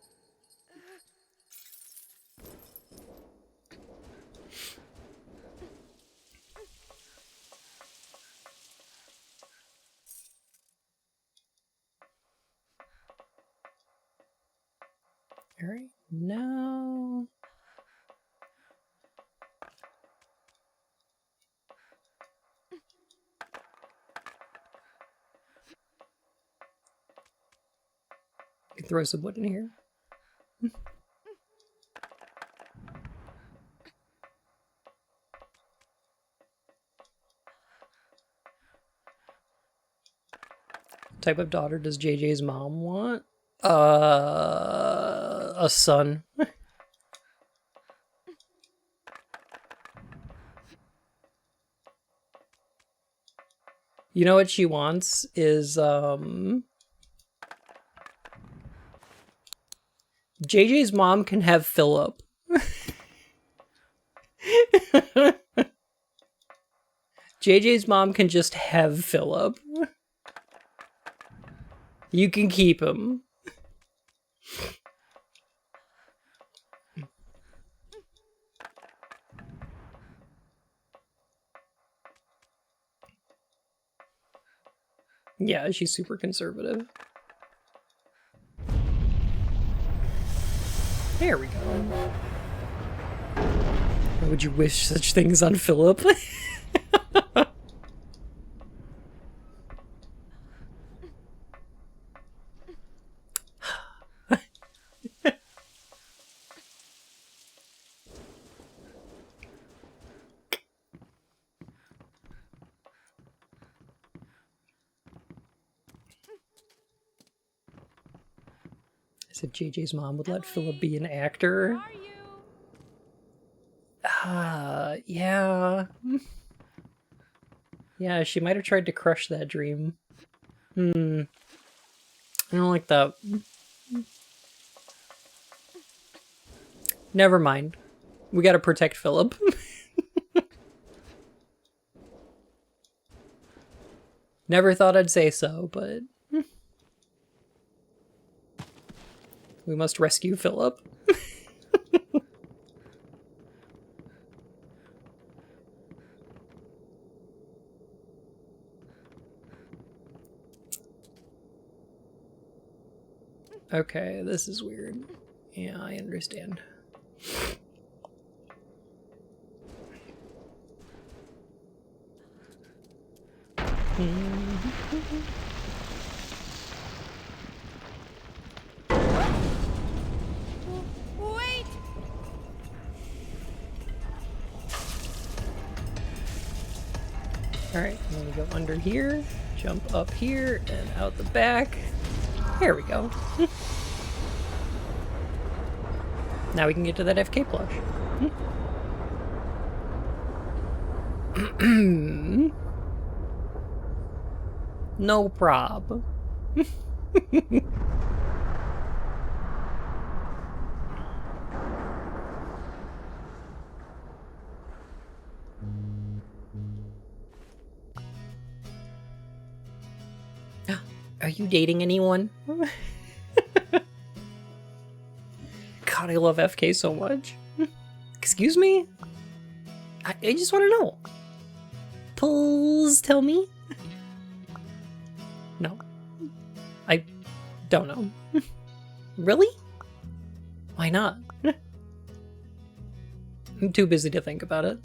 Alright, now... I can throw some wood in here. What type of daughter does JJ's mom want? A son. You know what she wants is, JJ's mom can have Philip. JJ's mom can just have Philip. You can keep him. Yeah, she's super conservative. There we go. Why would you wish such things on Philip? As if JJ's mom would let Philip be an actor. Where are you? Yeah. Yeah, she might have tried to crush that dream. I don't like that. Never mind. We gotta protect Philip. Never thought I'd say so, but... we must rescue Philip. Okay, this is weird. Yeah, I understand. Wait! Alright, I'm gonna go under here, jump up here, and out the back. There we go. Now we can get to that FK plush. No prob. Are you dating anyone? God, I love FK so much. Excuse me? I just want to know. Please tell me. No. I don't know. Really? Why not? I'm too busy to think about it.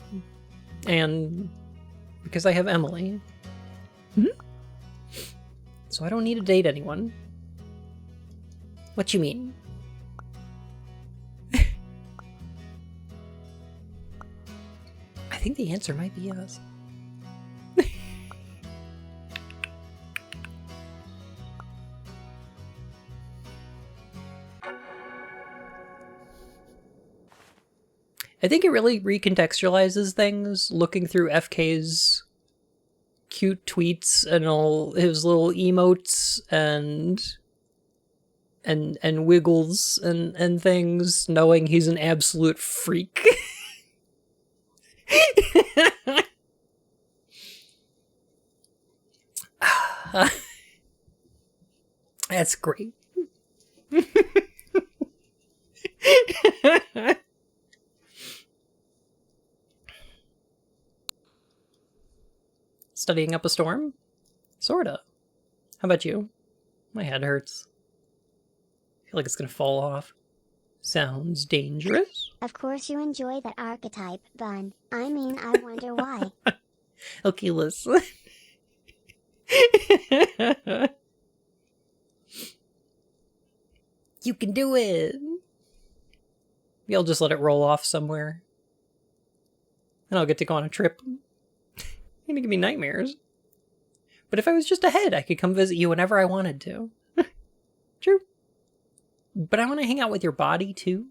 And because I have Emily. So I don't need to date anyone. What you mean? I think the answer might be yes. I think it really recontextualizes things looking through FK's cute tweets and all his little emotes and wiggles and things, knowing he's an absolute freak. That's great. Studying up a storm? Sorta. How about you? My head hurts. I feel like it's gonna fall off. Sounds dangerous. Of course you enjoy that archetype, Bun. I mean, I wonder why. Okay, listen. You can do it. Maybe I'll just let it roll off somewhere. And I'll get to go on a trip. You're gonna give me nightmares. But if I was just ahead, I could come visit you whenever I wanted to. True. But I want to hang out with your body, too.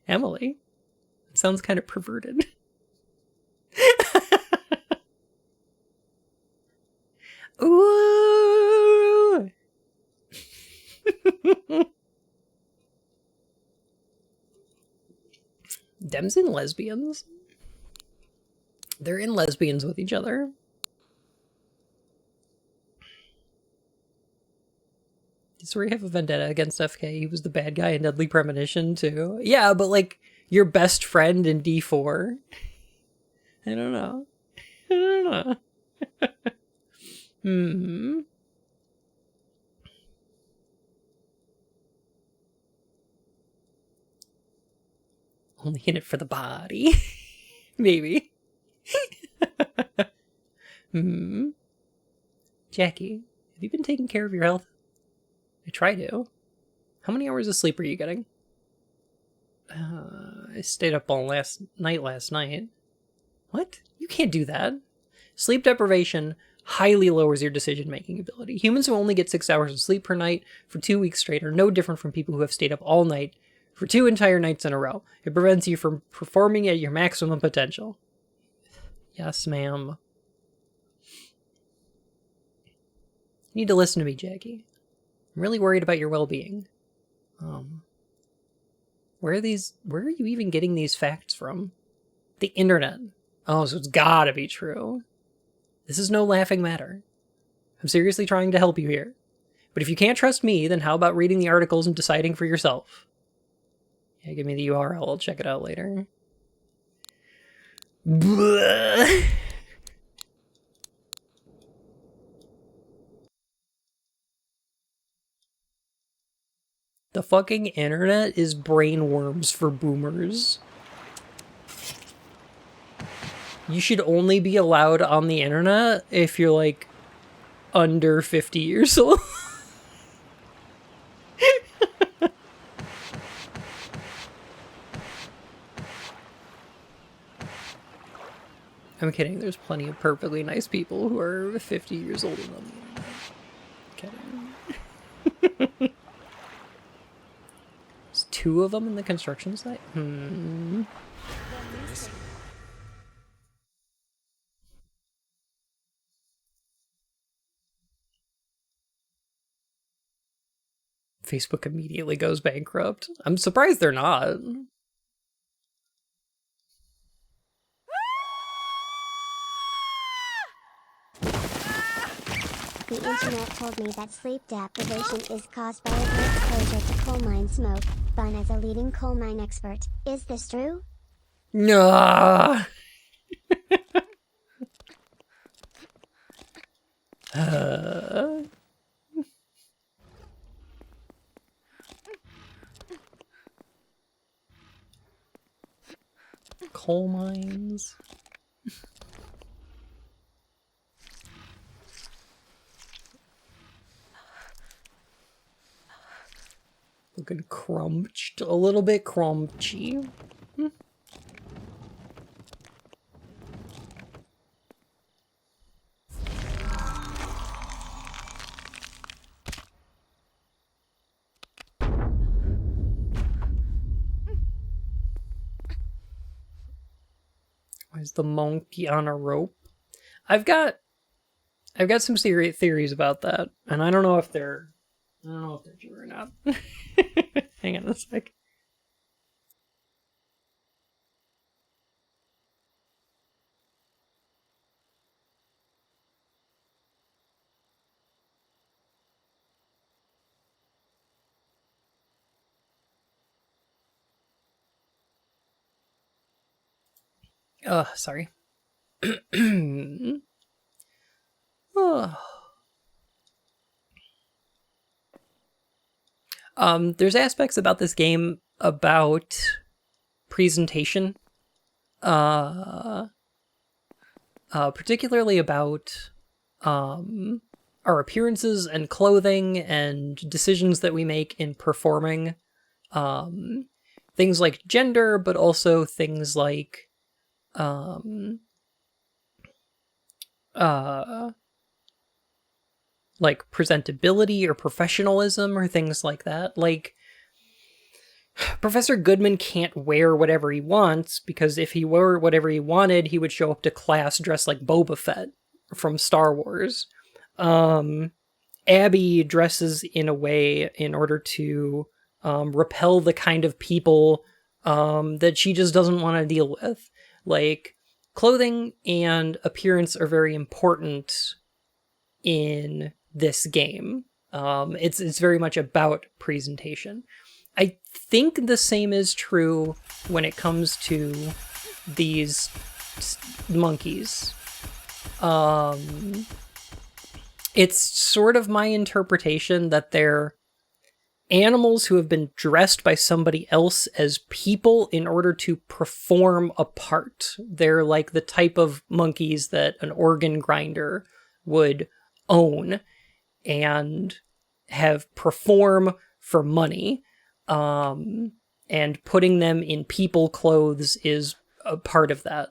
Emily. It sounds kind of perverted. Ooh! Dems and lesbians. They're in lesbians with each other. So we have a vendetta against FK. He was the bad guy in Deadly Premonition, too. Yeah, but, like, your best friend in D4. I don't know. I don't know. Only in it for the body. Maybe. Jackie, have you been taking care of your health? I try to. How many hours of sleep are you getting? I stayed up all last night. What? You can't do that. Sleep deprivation highly lowers your decision-making ability. Humans who only get 6 hours of sleep per night for 2 weeks straight are no different from people who have stayed up all night for 2 entire nights in a row. It prevents you from performing at your maximum potential. Yes, ma'am. You need to listen to me, Jackie. I'm really worried about your well-being. Where are you even getting these facts from? The internet. Oh, so it's gotta be true. This is no laughing matter. I'm seriously trying to help you here. But if you can't trust me, then how about reading the articles and deciding for yourself? Yeah, give me the URL, I'll check it out later. Blah. The fucking internet is brainworms for boomers. You should only be allowed on the internet if you're like under 50 years old. I'm kidding, there's plenty of perfectly nice people who are 50 years old on the internet. Kidding. There's 2 of them in the construction site? Facebook immediately goes bankrupt. I'm surprised they're not. The internet told me that sleep deprivation is caused by overexposure to coal mine smoke. Bun as a leading coal mine expert. Is this true? No. Coal mines. Looking crunched, a little bit crunchy. Why is the monkey on a rope? I've got some serious theories about that, and I don't know if they're true or not. Hang on a sec. Sorry. There's aspects about this game about presentation, particularly about our appearances and clothing and decisions that we make in performing things like gender, but also things like presentability or professionalism or things like that. Like, Professor Goodman can't wear whatever he wants, because if he wore whatever he wanted, he would show up to class dressed like Boba Fett from Star Wars. Abby dresses in a way in order to repel the kind of people that she just doesn't want to deal with. Like, clothing and appearance are very important in this game. It's very much about presentation. I think the same is true when it comes to these monkeys. It's sort of my interpretation that they're animals who have been dressed by somebody else as people in order to perform a part. They're like the type of monkeys that an organ grinder would own and have perform for money. And putting them in people clothes is a part of that.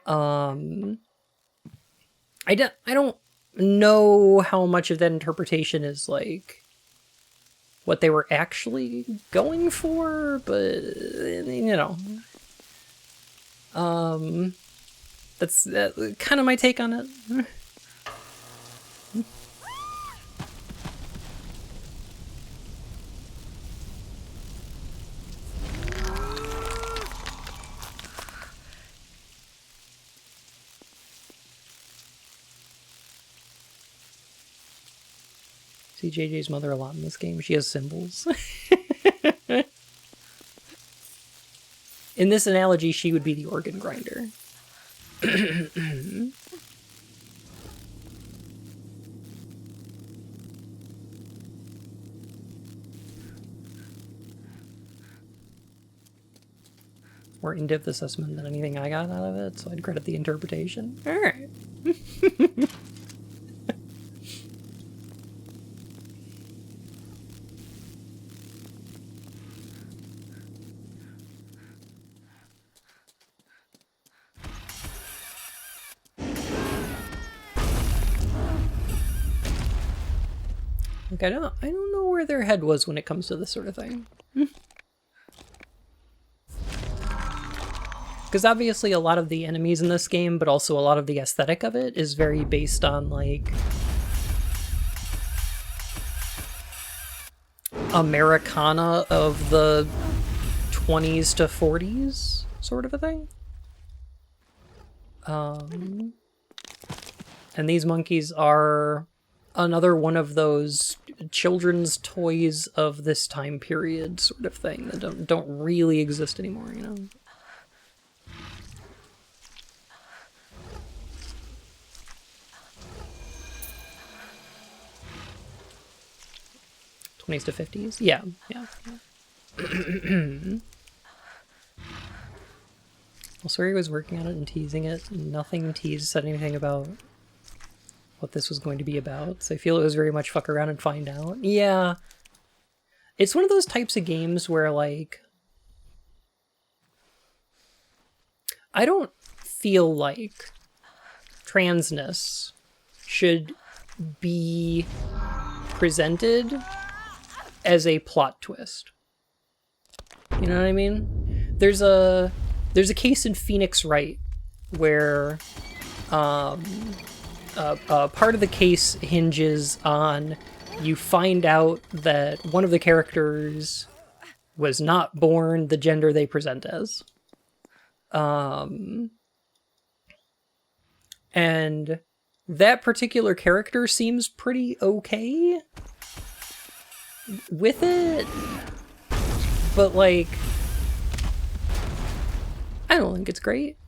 I don't know how much of that interpretation is like what they were actually going for, but that's kind of my take on it. See JJ's mother a lot in this game. She has symbols. In this analogy, she would be the organ grinder. More in-depth assessment than anything I got out of it, so I'd credit the interpretation. All right. Like, I don't know where their head was when it comes to this sort of thing. Because obviously a lot of the enemies in this game, but also a lot of the aesthetic of it, is very based on, like, Americana of the 20s to 40s sort of a thing. And these monkeys are another one of those children's toys of this time period sort of thing that don't really exist anymore, you know? '20s to '50s? Yeah. Well, Sawyer was working on it and teasing it, and nothing said anything about what this was going to be about, so I feel it was very much fuck around and find out. Yeah. It's one of those types of games where, like, I don't feel like transness should be presented as a plot twist. You know what I mean? There's a case in Phoenix Wright where part of the case hinges on you find out that one of the characters was not born the gender they present as. And that particular character seems pretty okay with it, but, like, I don't think it's great.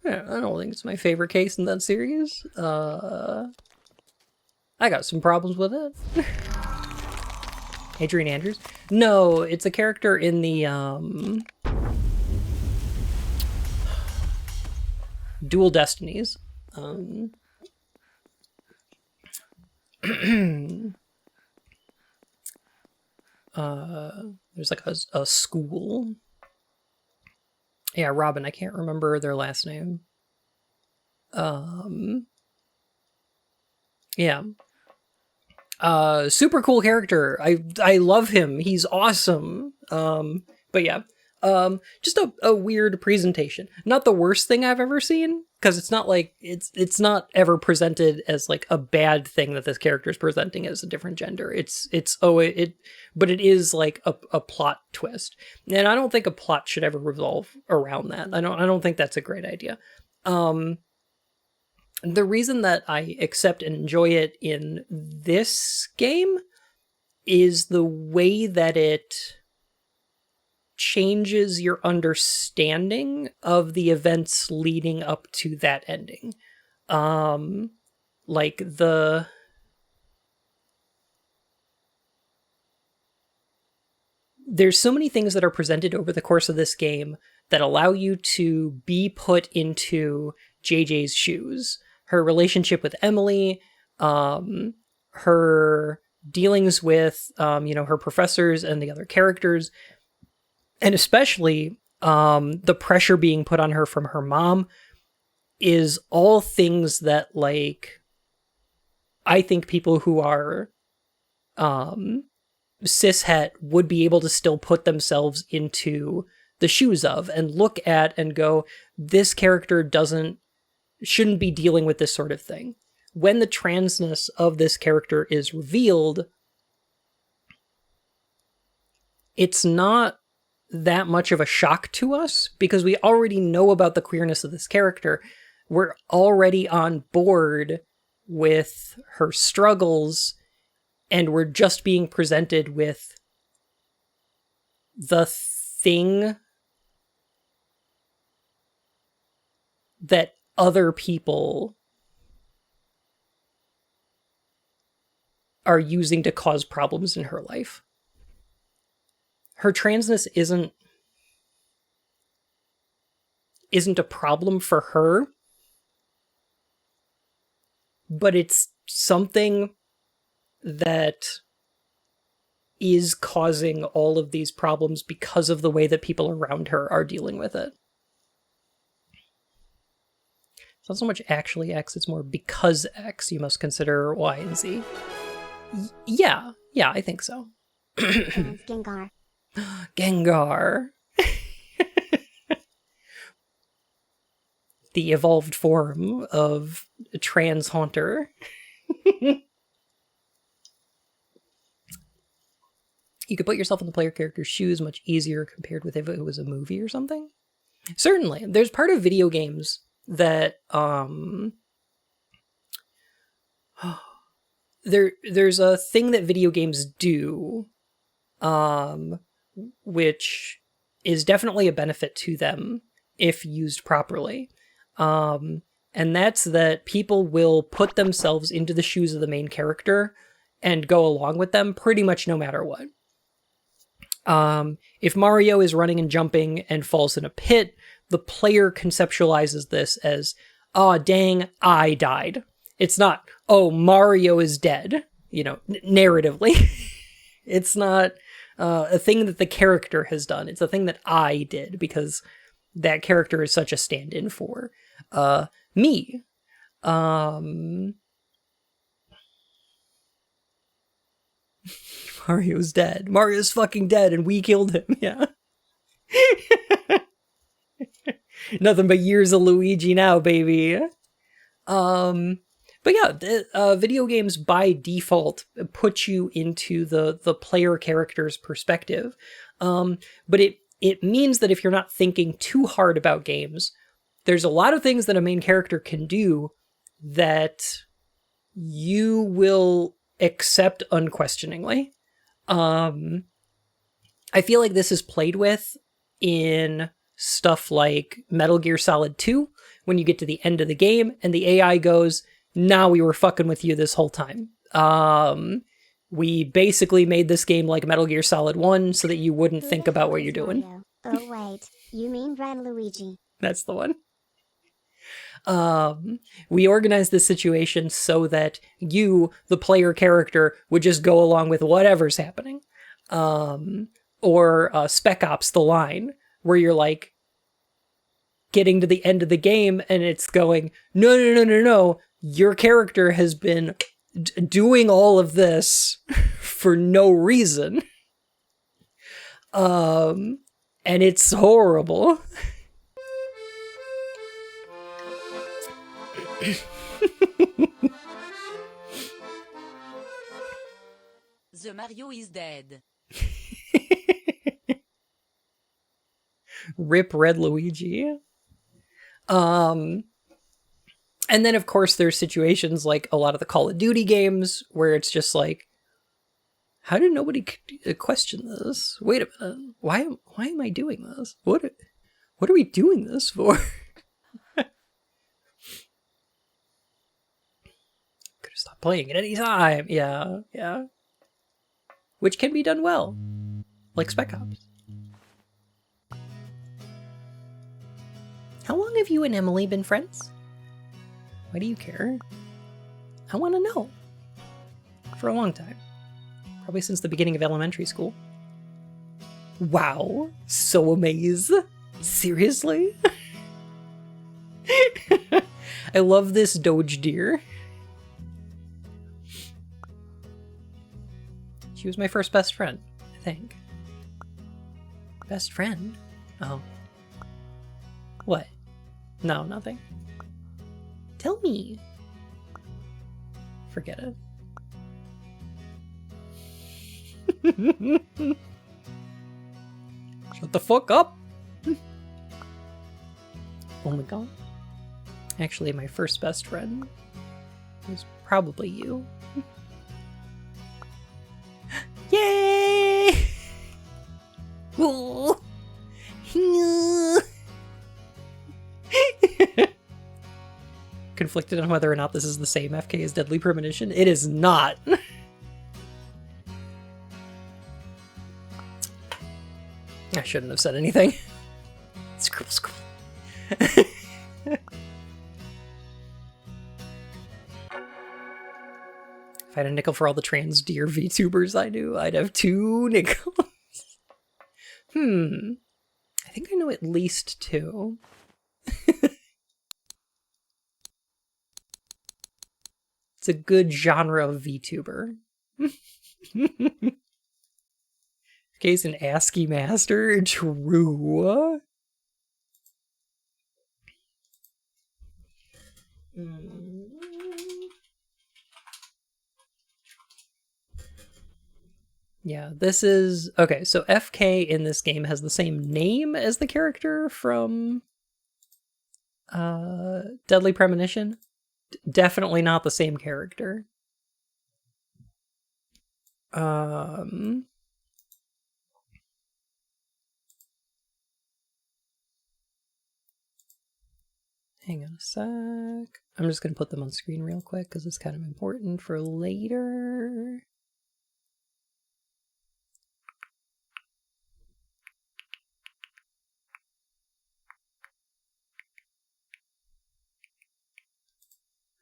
I don't think it's my favorite case in that series. I got some problems with it. Adrian Andrews? No, it's a character in the Dual Destinies. There's like a school. Yeah, Robin, I can't remember their last name. Yeah. Super cool character. I love him. He's awesome. But yeah. Just a weird presentation. Not the worst thing I've ever seen, because it's not like it's not ever presented as like a bad thing that this character is presenting as a different gender. But it is like a plot twist, and I don't think a plot should ever revolve around that. I don't think that's a great idea. The reason that I accept and enjoy it in this game is the way that it changes your understanding of the events leading up to that ending. Like there's so many things that are presented over the course of this game that allow you to be put into JJ's shoes. Her relationship with Emily, her dealings with, her professors and the other characters, and especially the pressure being put on her from her mom is all things that, like, I think people who are cishet would be able to still put themselves into the shoes of and look at and go, this character shouldn't be dealing with this sort of thing. When the transness of this character is revealed, it's not that much of a shock to us because we already know about the queerness of this character. We're already on board with her struggles, and we're just being presented with the thing that other people are using to cause problems in her life. Her transness isn't a problem for her, but it's something that is causing all of these problems because of the way that people around her are dealing with it. It's not so much actually X, it's more because X, you must consider Y and Z. Yeah, I think so. Gengar. Gengar. The evolved form of a trans haunter. You could put yourself in the player character's shoes much easier compared with if it was a movie or something. Certainly. There's part of video games that there's a thing that video games do which is definitely a benefit to them if used properly. And that's that people will put themselves into the shoes of the main character and go along with them pretty much no matter what. If Mario is running and jumping and falls in a pit, the player conceptualizes this as, "Aw, dang, I died." It's not, "Oh, Mario is dead," narratively. It's not a thing that the character has done. It's a thing that I did because that character is such a stand-in for me. Mario's dead. Mario's fucking dead and we killed him. Yeah. Nothing but years of Luigi now, baby. But yeah, video games by default put you into the player character's perspective. But it means that if you're not thinking too hard about games, there's a lot of things that a main character can do that you will accept unquestioningly. I feel like this is played with in stuff like Metal Gear Solid 2, when you get to the end of the game and the AI goes, "Nah, we were fucking with you this whole time. We basically made this game like Metal Gear Solid 1 so that you wouldn't think about what you're doing." Mario? Oh wait, you mean Red Luigi. That's the one. We organized this situation so that you, the player character, would just go along with whatever's happening. Or Spec Ops: The Line, where you're like getting to the end of the game and it's going, no, your character has been doing all of this for no reason. And it's horrible. The Mario is dead. Rip Red Luigi. And then of course there's situations like a lot of the Call of Duty games where it's just like, how did nobody question this? Wait a minute. Why am I doing this? What are we doing this for? Could have stopped playing at any time. Yeah. Which can be done well. like Spec Ops. How long have you and Emily been friends? Why do you care? I want to know. For a long time. Probably since the beginning of elementary school. Wow. So amazed. Seriously? I love this Doge deer. She was my first best friend, I think. Best friend? Oh. What? No, nothing. Tell me. Forget it. Shut the fuck up! Oh my god. Actually, my first best friend was probably you. Yay! Ooh. Conflicted on whether or not this is the same FK as Deadly Premonition. It is not. I shouldn't have said anything. Scribble, scribble. If I had a nickel for all the trans deer VTubers I knew, I'd have 2 nickels. I think I know at least 2. It's a good genre of VTuber. Case an ASCII master? True. Yeah, this is... Okay, so FK in this game has the same name as the character from Deadly Premonition. Definitely not the same character. Hang on a sec. I'm just going to put them on screen real quick because it's kind of important for later.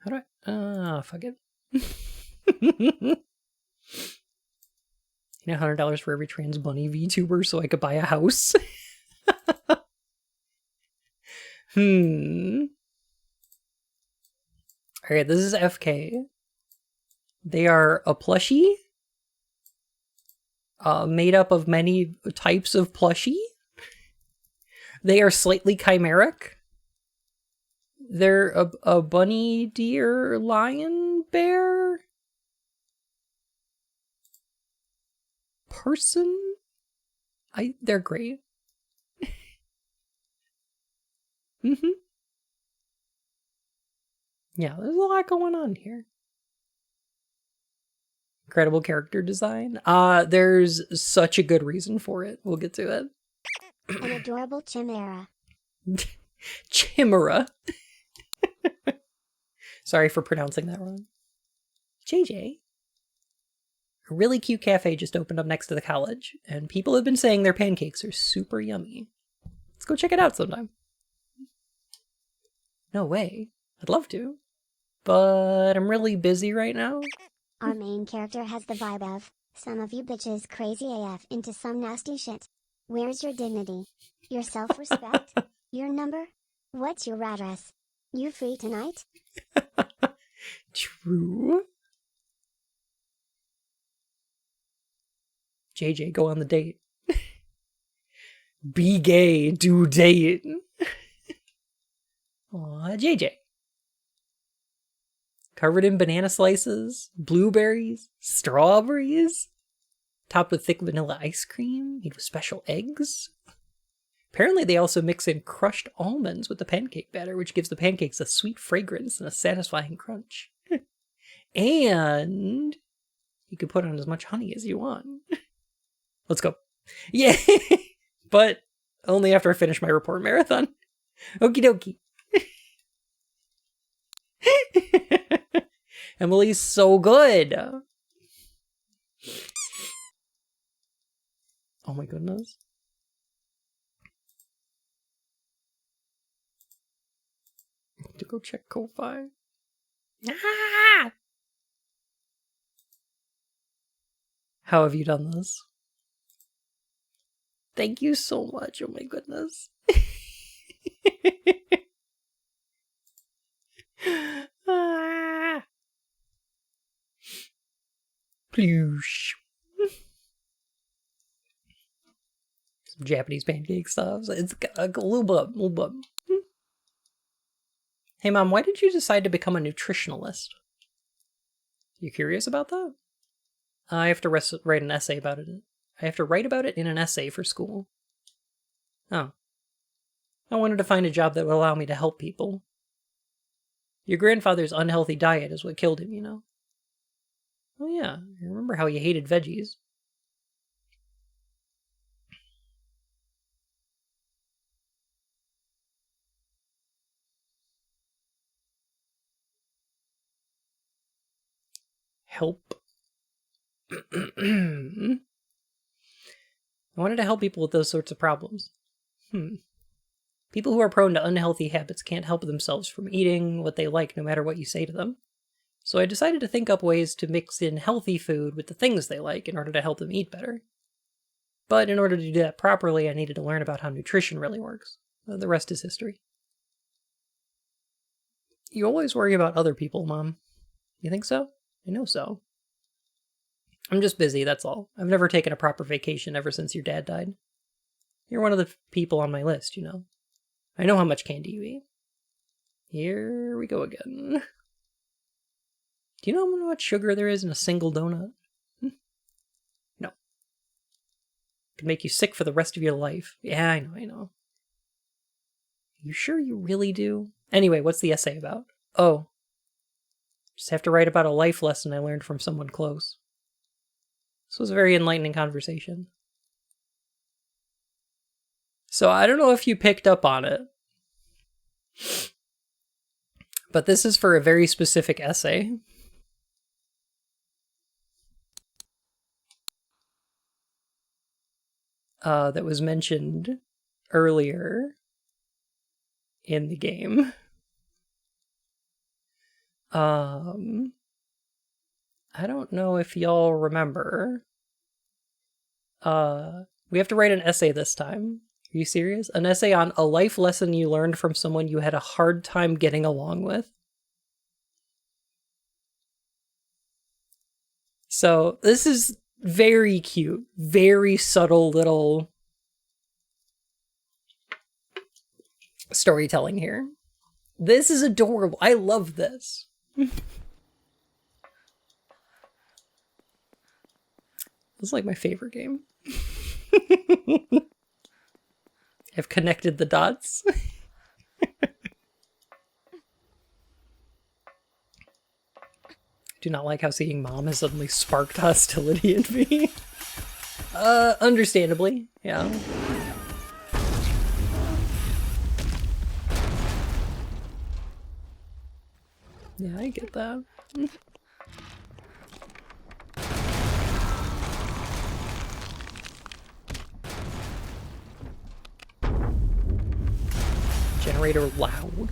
How do I... fuck it. You know, $100 for every trans bunny VTuber so I could buy a house? Alright, this is FK. They are a plushie. Made up of many types of plushie. They are slightly chimeric. They're a bunny, deer, lion, bear person. They're great. Yeah, there's a lot going on here. Incredible character design. There's such a good reason for it. We'll get to it. An adorable chimera. Chimera. Sorry for pronouncing that wrong. JJ. A really cute cafe just opened up next to the college, and people have been saying their pancakes are super yummy. Let's go check it out sometime. No way. I'd love to. But I'm really busy right now. Our main character has the vibe of, some of you bitches crazy AF into some nasty shit. Where's your dignity? Your self-respect? Your number? What's your address? You free tonight? True. JJ, go on the date. Be gay, do date. Aw, JJ. Covered in banana slices, blueberries, strawberries, topped with thick vanilla ice cream, made with special eggs. Apparently they also mix in crushed almonds with the pancake batter, which gives the pancakes a sweet fragrance and a satisfying crunch. And you can put on as much honey as you want. Let's go. Yay! But only after I finish my report marathon. Okie dokie. Emily's so good. Oh my goodness. To go check Ko-Fi. Ah! How have you done this? Thank you so much. Oh my goodness. Ah! Ploosh. Some Japanese pancake stuff. It's a little bub. Hey mom, why did you decide to become a nutritionalist? You curious about that? I have to write an essay about it. I have to write about it in an essay for school. Oh. I wanted to find a job that would allow me to help people. Your grandfather's unhealthy diet is what killed him, you know? Oh yeah, I remember how he hated veggies. Help. I wanted to help people with those sorts of problems. People who are prone to unhealthy habits can't help themselves from eating what they like no matter what you say to them. So I decided to think up ways to mix in healthy food with the things they like in order to help them eat better. But in order to do that properly, I needed to learn about how nutrition really works. The rest is history. You always worry about other people, Mom. You think so? I know so. I'm just busy, that's all. I've never taken a proper vacation ever since your dad died. You're one of the people on my list, you know. I know how much candy you eat. Here we go again. Do you know how much sugar there is in a single donut? No. It could make you sick for the rest of your life. Yeah, I know. You sure you really do? Anyway, what's the essay about? Oh. Just have to write about a life lesson I learned from someone close. This was a very enlightening conversation. So I don't know if you picked up on it, but this is for a very specific essay. That was mentioned earlier in the game. I don't know if y'all remember. We have to write an essay this time. Are you serious? An essay on a life lesson you learned from someone you had a hard time getting along with. So this is very cute, very subtle little storytelling here. This is adorable. I love this. This is like my favorite game. I've connected the dots. Do not like how seeing Mom has suddenly sparked hostility in me. Understandably, yeah. Yeah, I get that. Generator loud.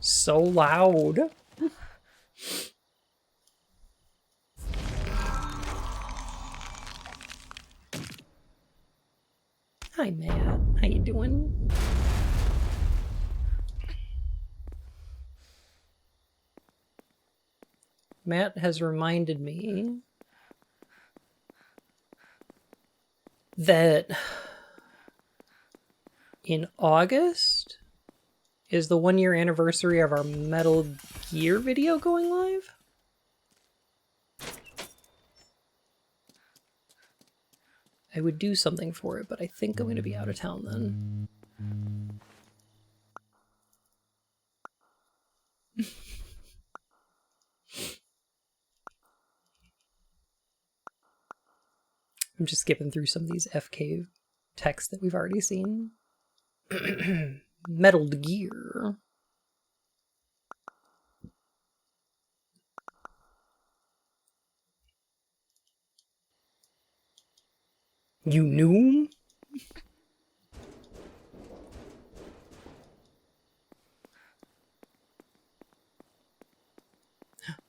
So loud. Hi, Matt. How you doing? Matt has reminded me that in August is the 1 year anniversary of our Metal Gear video going live. I would do something for it, but I think I'm going to be out of town then. I'm just skipping through some of these FK texts that we've already seen. Metal Gear. You knew?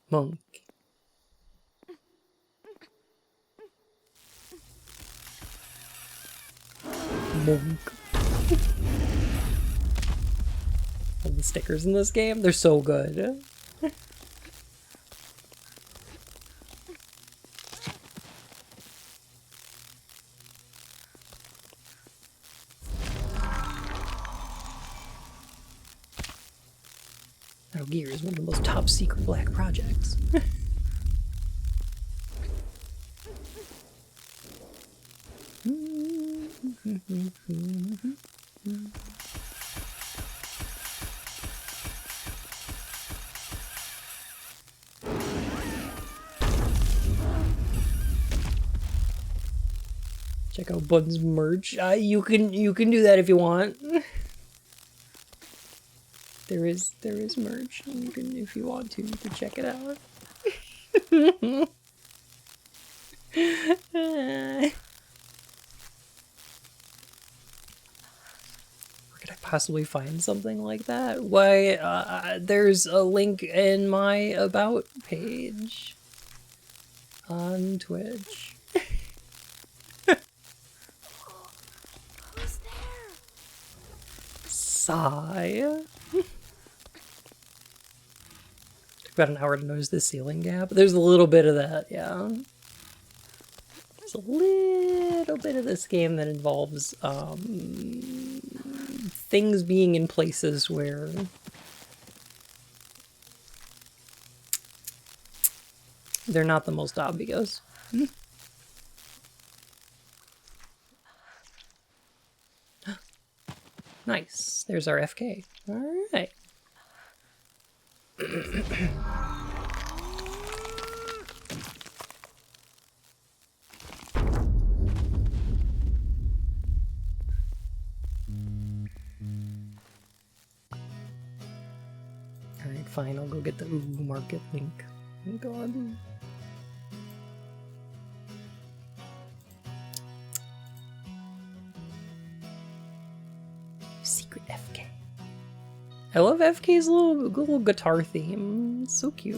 Monk. Monk. All the stickers in this game, they're so good. Metal Gear is one of the most top secret black projects. Check out Bun's merch. You can do that if you want. There is merch. You can, if you want to, you can check it out. Where could I possibly find something like that? Why, there's a link in my about page on Twitch. Who's there? Sigh. Took about an hour to notice the ceiling gap. There's a little bit of that, yeah. There's a little bit of this game that involves things being in places where they're not the most obvious. Nice. There's our FK. All right. All right, fine. I'll go get the Ooh Market link. Oh God. Secret FK. I love FK's little guitar theme. It's so cute.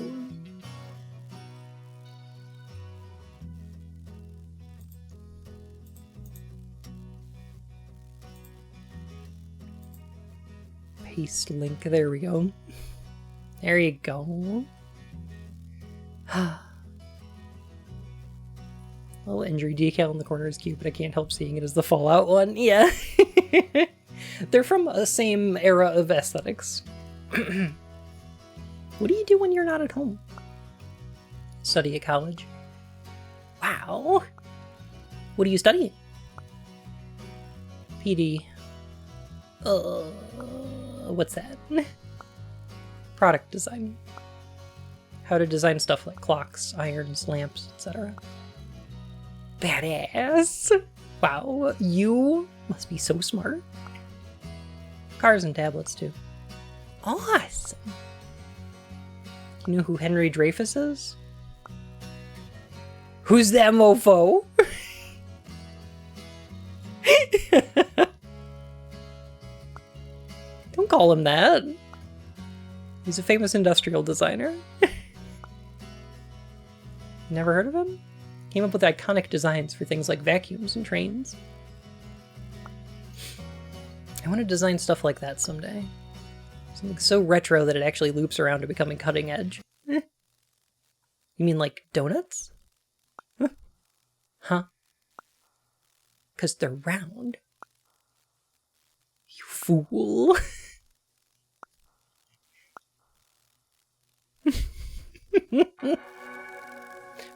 Paste link. There we go. There you go. Little injury decal in the corner is cute, but I can't help seeing it as the Fallout one. Yeah. They're from the same era of aesthetics. What do you do when you're not at home? Study at college. Wow. What are you studying? PD. What's that? Product design. How to design stuff like clocks, irons, lamps, etc. Badass. Wow, you must be so smart. Cars and tablets, too. Awesome. You know who Henry Dreyfuss is? Who's that mofo? Don't call him that. He's a famous industrial designer. Never heard of him? Came up with iconic designs for things like vacuums and trains. I want to design stuff like that someday. Something so retro that it actually loops around to becoming cutting edge. You mean like donuts? Huh? 'Cause they're round. You fool.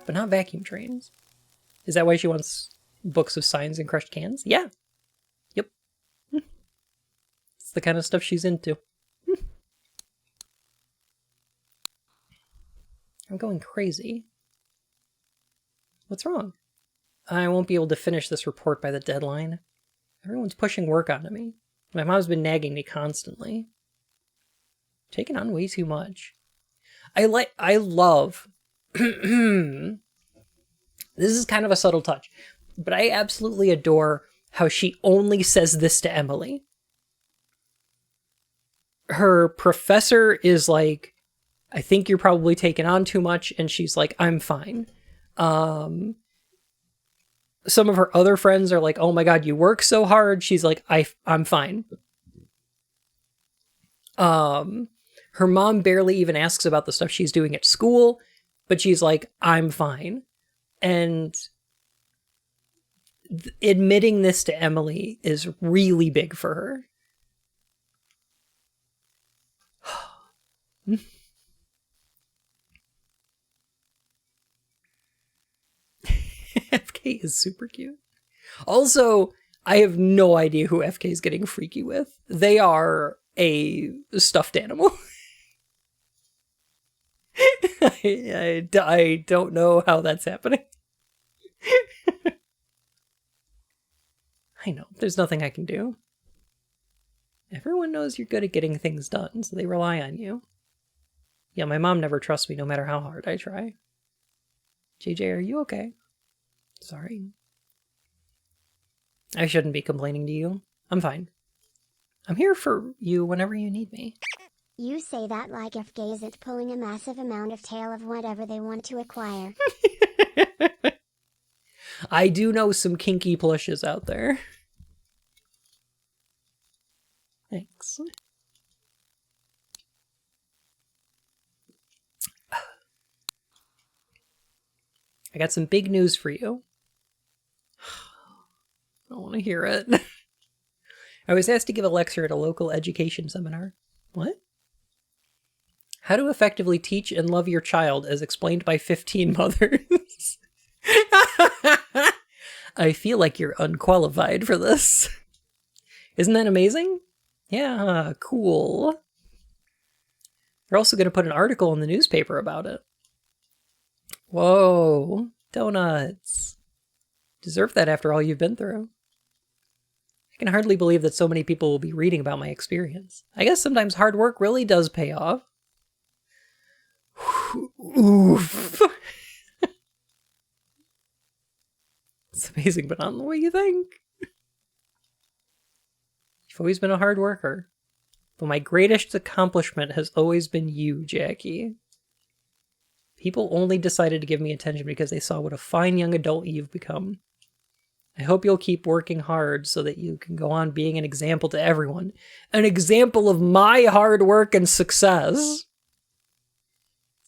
But not vacuum trains. Is that why she wants books of signs and crushed cans? Yeah. Yep. It's the kind of stuff she's into. I'm going crazy. What's wrong? I won't be able to finish this report by the deadline. Everyone's pushing work onto me. My mom's been nagging me constantly. Taking on way too much. I love... This is kind of a subtle touch. But I absolutely adore how she only says this to Emily. Her professor is like, I think you're probably taking on too much, and she's like, I'm fine. Some of her other friends are like, oh my god, you work so hard. She's like, I'm fine. Her mom barely even asks about the stuff she's doing at school, but she's like, I'm fine. And admitting this to Emily is really big for her. FK is super cute. Also, I have no idea who FK is getting freaky with. They are a stuffed animal. I don't know how that's happening. I know, there's nothing I can do. Everyone knows you're good at getting things done, so they rely on you. Yeah, my mom never trusts me no matter how hard I try. JJ, are you okay? Sorry. I shouldn't be complaining to you. I'm fine. I'm here for you whenever you need me. You say that like if gay isn't pulling a massive amount of tail of whatever they want to acquire. I do know some kinky plushes out there. Thanks. I got some big news for you. I don't want to hear it. I was asked to give a lecture at a local education seminar. What? How to effectively teach and love your child as explained by 15 mothers. I feel like you're unqualified for this. Isn't that amazing? Yeah, cool. They're also going to put an article in the newspaper about it. Whoa, donuts. Deserve that after all you've been through. I can hardly believe that so many people will be reading about my experience. I guess sometimes hard work really does pay off. Oof. It's amazing, but not in the way you think. You've always been a hard worker. But my greatest accomplishment has always been you, Jackie. People only decided to give me attention because they saw what a fine young adult you've become. I hope you'll keep working hard so that you can go on being an example to everyone. An example of my hard work and success.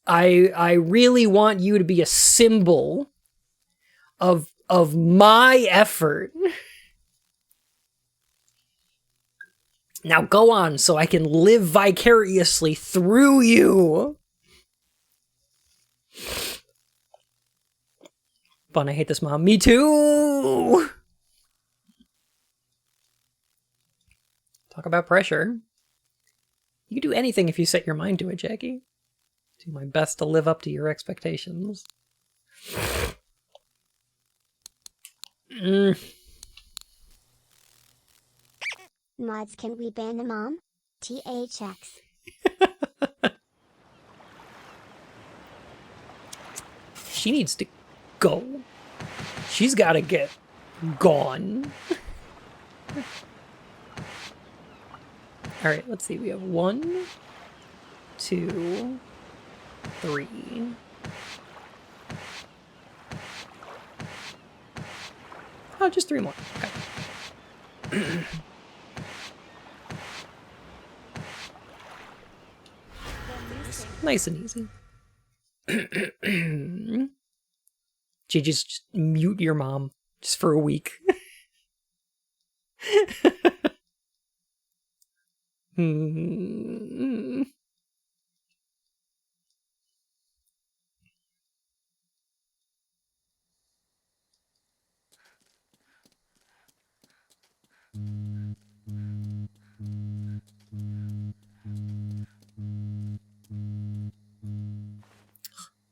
I really want you to be a symbol of my effort. Now go on so I can live vicariously through you. Fun, I hate this mom. Me too! Talk about pressure. You can do anything if you set your mind to it, Jackie. Do my best to live up to your expectations. Mods, can we ban the mom? THX. She needs to go. She's gotta get gone. Alright, let's see. We have 1, 2, 3. Oh, just 3 more. Okay. Nice and easy. Just mute your mom just for a week.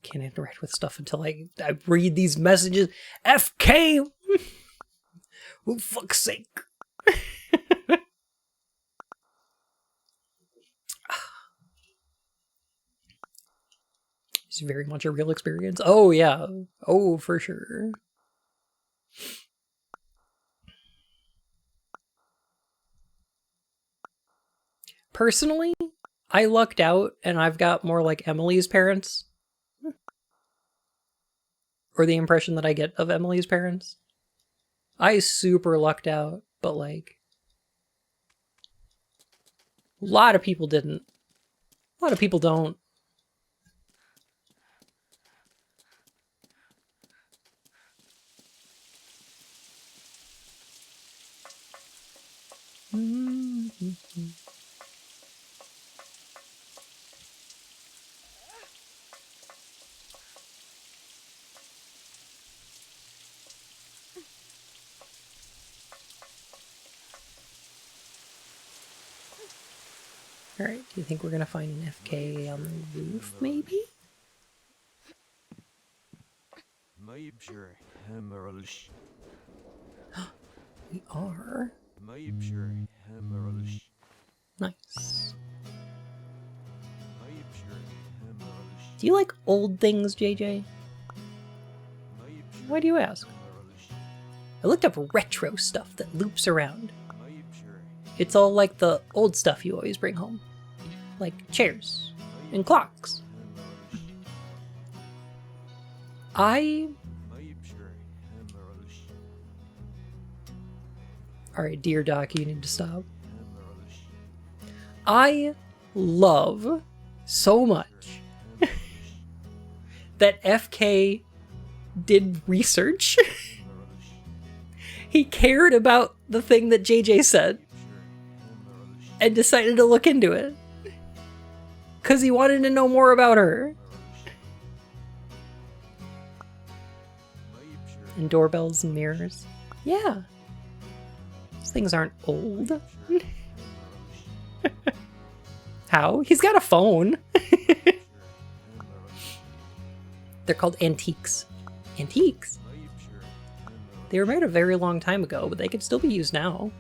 Can't interact with stuff until I read these messages. FK! Oh, fuck's sake. It's very much a real experience. Oh, yeah. Oh, for sure. Personally, I lucked out and I've got more like Emily's parents. Or the impression that I get of Emily's parents. I super lucked out, but like... a lot of people didn't. A lot of people don't. Alright, do you think we're gonna find an FK on the roof, maybe? We are. Nice. Do you like old things, JJ? Why do you ask? I looked up retro stuff that loops around. It's all like the old stuff you always bring home. Like chairs and clocks. Alright, dear Doc, you need to stop. I love so much that FK did research. He cared about the thing that JJ said and decided to look into it because he wanted to know more about her. And doorbells and mirrors. Yeah. These things aren't old. How? He's got a phone. They're called antiques. Antiques? They were made a very long time ago, but they could still be used now.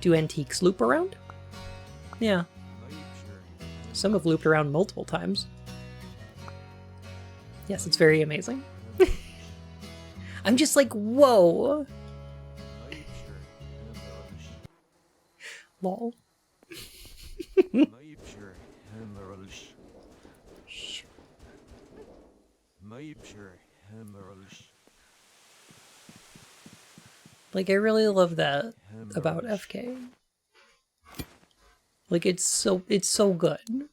Do antiques loop around? Yeah. Some have looped around multiple times. Yes, it's very amazing. I'm just like, whoa. Lol. Shh. Like, I really love that about FK. Like, it's so good.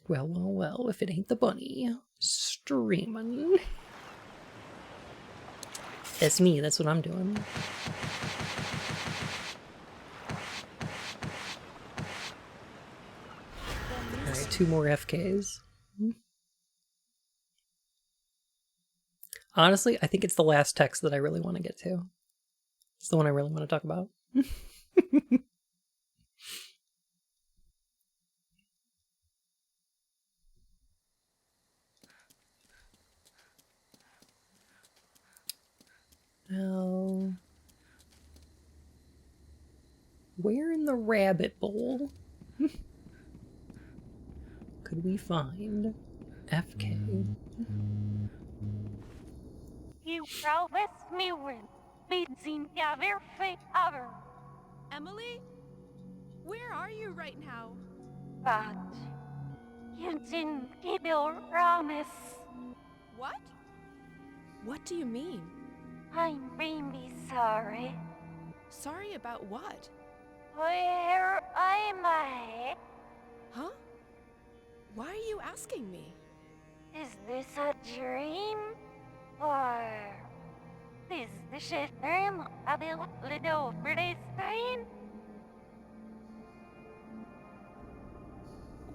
Well, well, well, if it ain't the bunny. Streaming. That's me, that's what I'm doing. Alright, 2 more FKs. Honestly, I think it's the last text that I really want to get to. It's the one I really want to talk about. Now, where in the rabbit bowl could we find FK? You promised me when we'd never ever. Emily? Where are you right now? But you didn't keep your promise. What? What do you mean? I'm really sorry. Sorry about what? Where am I? Huh? Why are you asking me? Is this a dream? Or is the shit room a little pretty sign?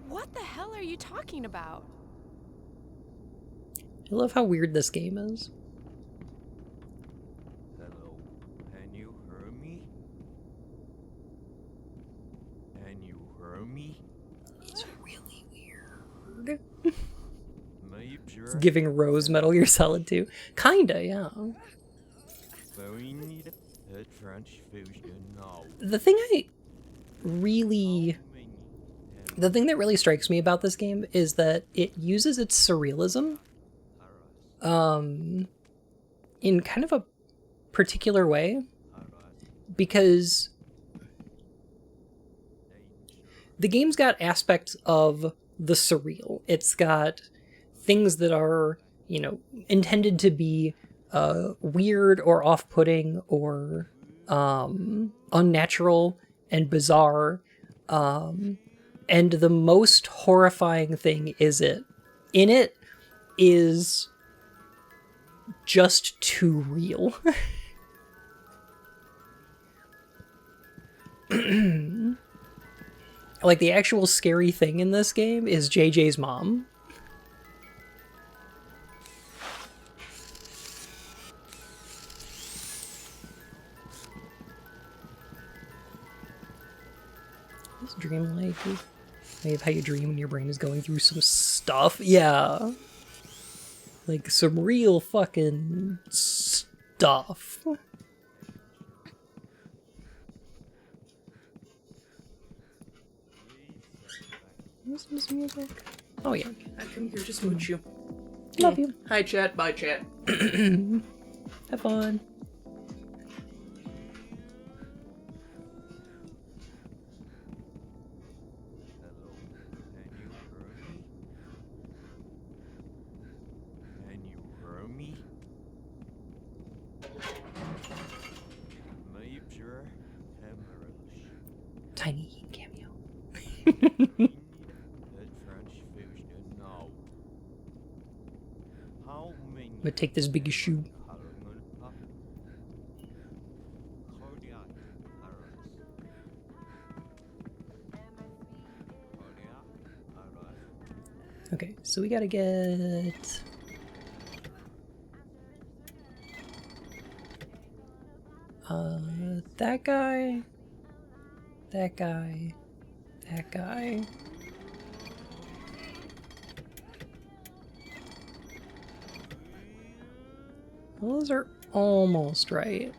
What the hell are you talking about? I love how weird this game is. Hello, can you hear me? Can you hear me? It's really weird. It's Giving Rose Metal Gear Solid 2. Kinda, yeah. We need a transfusion now. The thing that really strikes me about this game is that it uses its surrealism in kind of a particular way, because the game's got aspects of the surreal. It's got things that are, you know, intended to be weird or off-putting or unnatural and bizarre. And the most horrifying thing in it is just too real. Like, the actual scary thing in this game is JJ's mom. What's dream like? Maybe how you dream when your brain is going through some stuff. Yeah. Like, some real fucking stuff. What's this music? Oh, yeah. I come here to smooch you. Love you. Hi, chat. Bye, chat. Have fun. Can you hear me? Major hemorrhage. Tiny cameo. The transfusion now. How many? I'm gonna take this big shoe. Cardiac arrest. Cardiac arrest. Okay, so we gotta get... that guy, that guy, that guy. Those are almost right.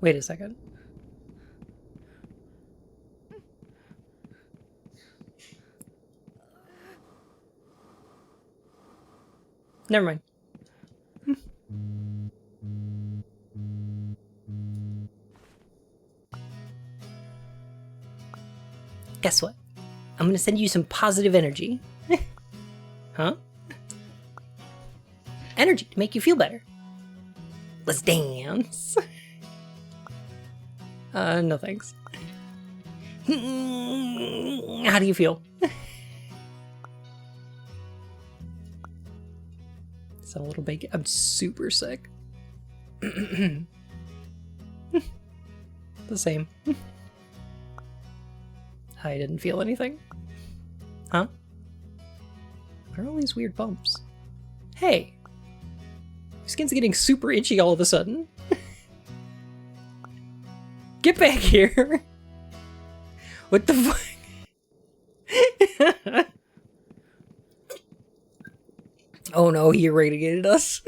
Wait a second. Never mind. Guess what? I'm gonna send you some positive energy. Huh? Energy to make you feel better. Let's dance. No thanks. How do you feel? Sound a little bacon. I'm super sick. The same. I didn't feel anything. Huh? What are all these weird bumps? Hey! My skin's getting super itchy all of a sudden. Get back here! What the fuck? Oh no, he irradiated us.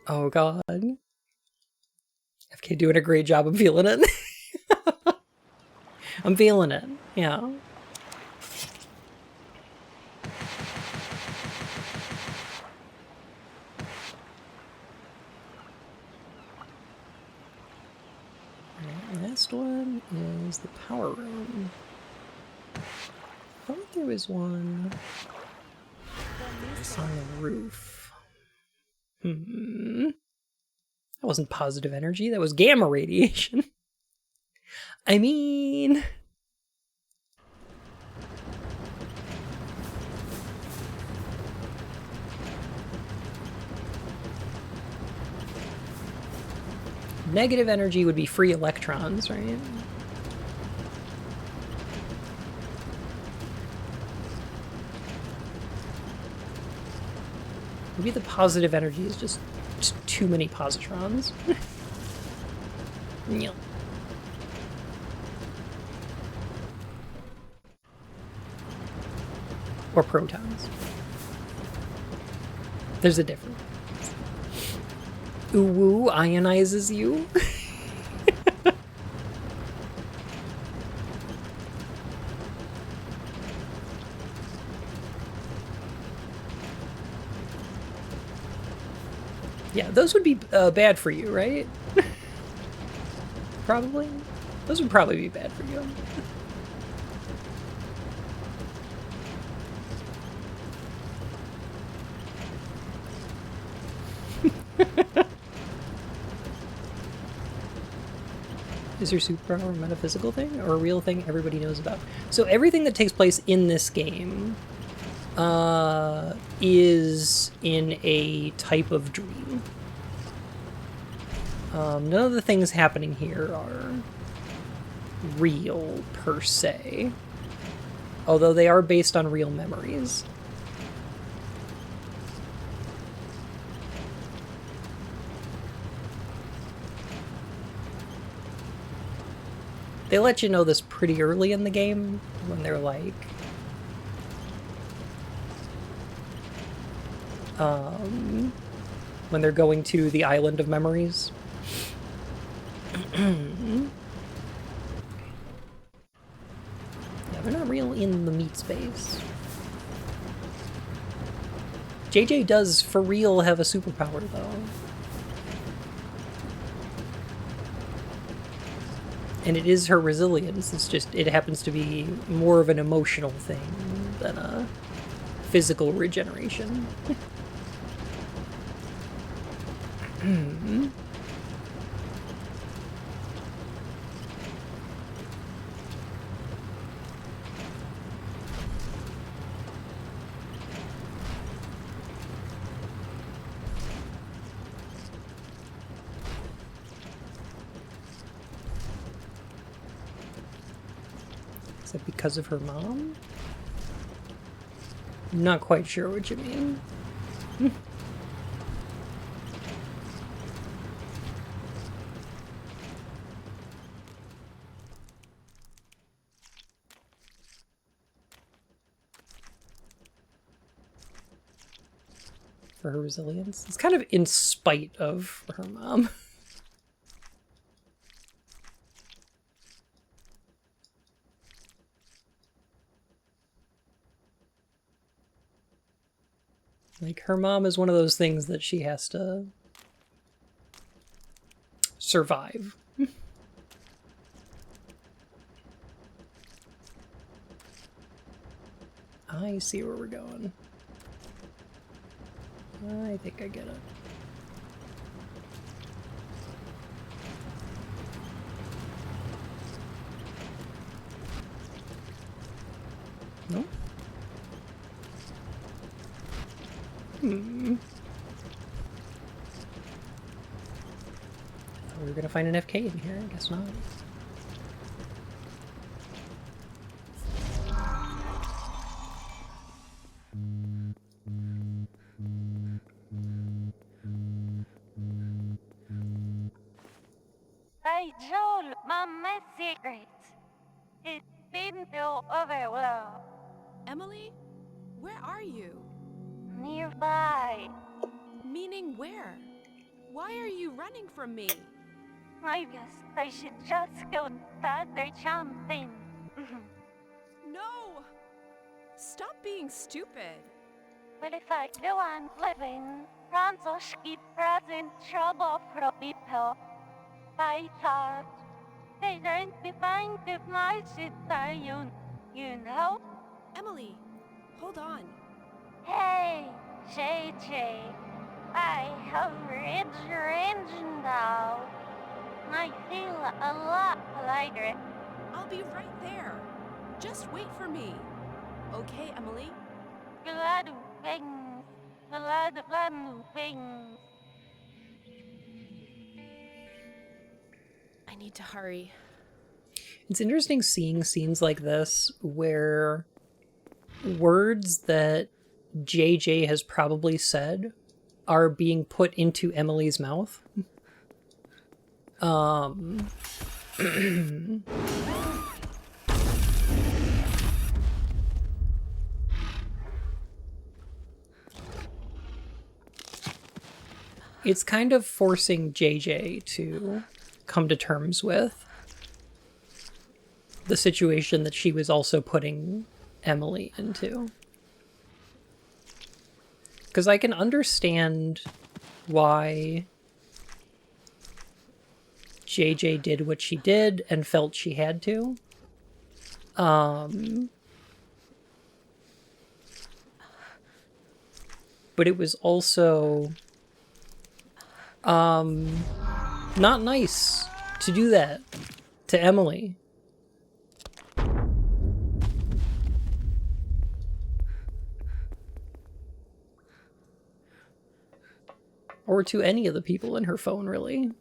Oh god. FK doing a great job. I'm feeling it. I'm feeling it. Yeah. Last one is the power room. I thought there was one on the roof. That wasn't positive energy, that was gamma radiation. I mean... negative energy would be free electrons, right? Maybe the positive energy is just too many positrons. Yeah. Or protons. There's a difference. Uwu ionizes you. Yeah, those would be bad for you, right? Probably. Those would probably be bad for you. Is your superpower a metaphysical thing or a real thing everybody knows about? So everything that takes place in this game is in a type of dream. None of the things happening here are real per se, although they are based on real memories. They let you know this pretty early in the game when they're like, when they're going to the island of memories. Yeah, they're not real in the meat space. JJ does for real have a superpower though. And it is her resilience, it's just, it happens to be more of an emotional thing than a physical regeneration. Is that because of her mom? I'm not quite sure what you mean. For her resilience? It's kind of in spite of her mom. Like, her mom is one of those things that she has to survive. I see where we're going. I think I get it. Nope. Thought we were gonna find an FK in here, I guess not. I told Mom my secret. It didn't go over well. Emily? Where are you? Nearby. Meaning where? Why are you running from me? I guess I should just go father something. No! Stop being stupid. But if I go on living, Franzos keep causing trouble for people. I thought they don't be fine with my sister, you know? Emily, hold on. Hey, JJ, I have read your engine now. I feel a lot lighter. I'll be right there. Just wait for me. Okay, Emily? Glad things, glad things. I need to hurry. It's interesting seeing scenes like this where words that JJ has probably said are being put into Emily's mouth. It's kind of forcing JJ to come to terms with the situation that she was also putting Emily into. Because I can understand why JJ did what she did and felt she had to. But it was also not nice to do that to Emily. Or to any of the people in her phone, really.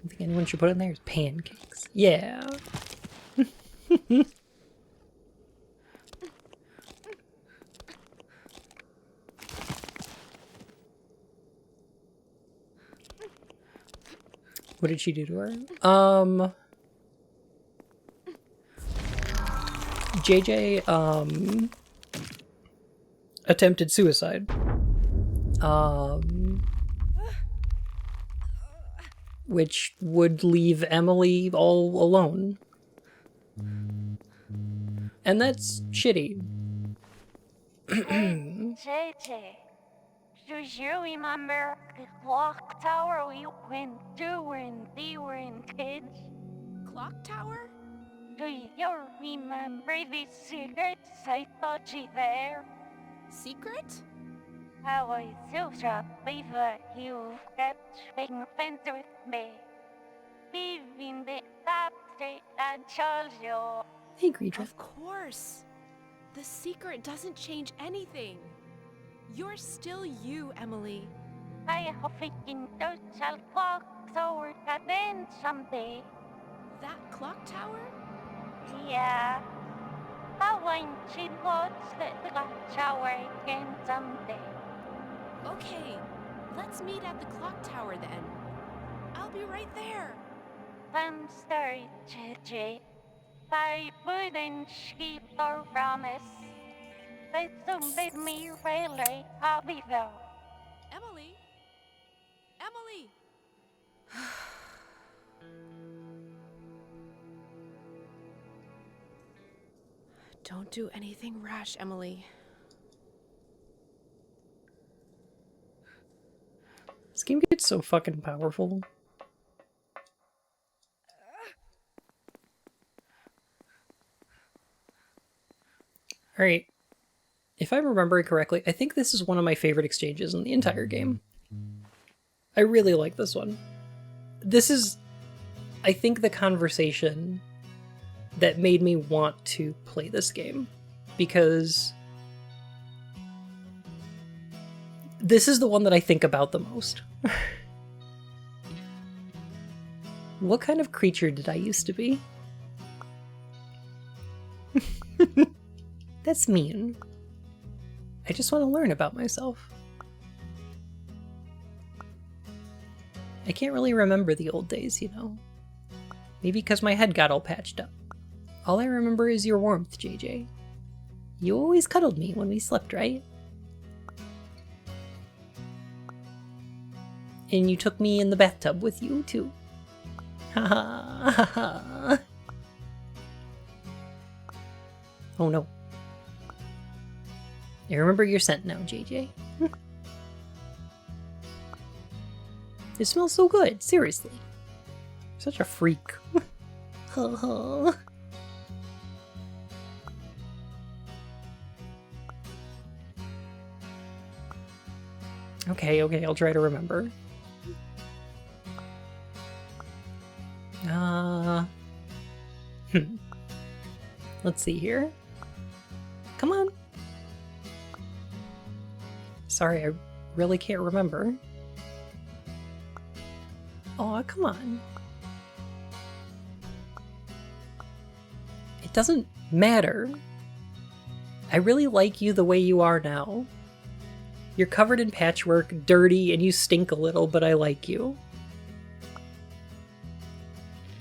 I think anyone should put in there is pancakes. Yeah. What did she do to her? JJ, attempted suicide. Which would leave Emily all alone. And that's shitty. JJ, do you remember the clock tower we went to when we were in kids? Clock tower? Do you remember the secrets I taught you there? Secret? I was so shocked before you kept being friends with me. Leaving the top street and chose you. Hey, Greedra. Of course. The secret doesn't change anything. You're still you, Emily. I hope we can social clock tower again someday. That clock tower? Yeah. I want to watch the clock tower again someday. Okay, let's meet at the clock tower then. I'll be right there. I'm sorry, JJ. I wouldn't keep our promise. But don't let me really happy though. Emily? Emily! Don't do anything rash, Emily. This game gets so fucking powerful. Alright. If I'm remembering correctly, I think this is one of my favorite exchanges in the entire game. I really like this one. This is, I think, the conversation that made me want to play this game. Because this is the one that I think about the most. What kind of creature did I used to be? That's mean. I just want to learn about myself. I can't really remember the old days, you know. Maybe because my head got all patched up. All I remember is your warmth, JJ. You always cuddled me when we slept, right? And you took me in the bathtub with you, too. Ha ha ha ha. Oh no. I remember your scent now, JJ. It smells so good, seriously. Such a freak. Okay, I'll try to remember. Let's see here. Come on. Sorry, I really can't remember. Aw, come on. It doesn't matter. I really like you the way you are now. You're covered in patchwork, dirty, and you stink a little, but I like you.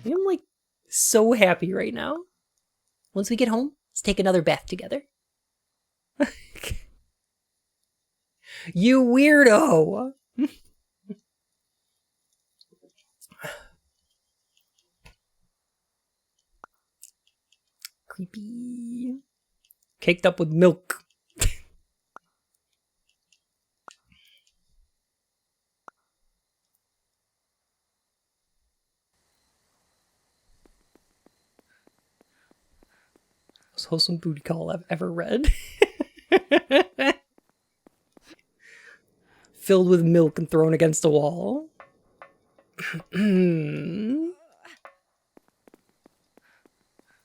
I'm like so happy right now. Once we get home, let's take another bath together. You weirdo! Creepy. Caked up with milk. Most wholesome booty call I've ever read. Filled with milk and thrown against a wall.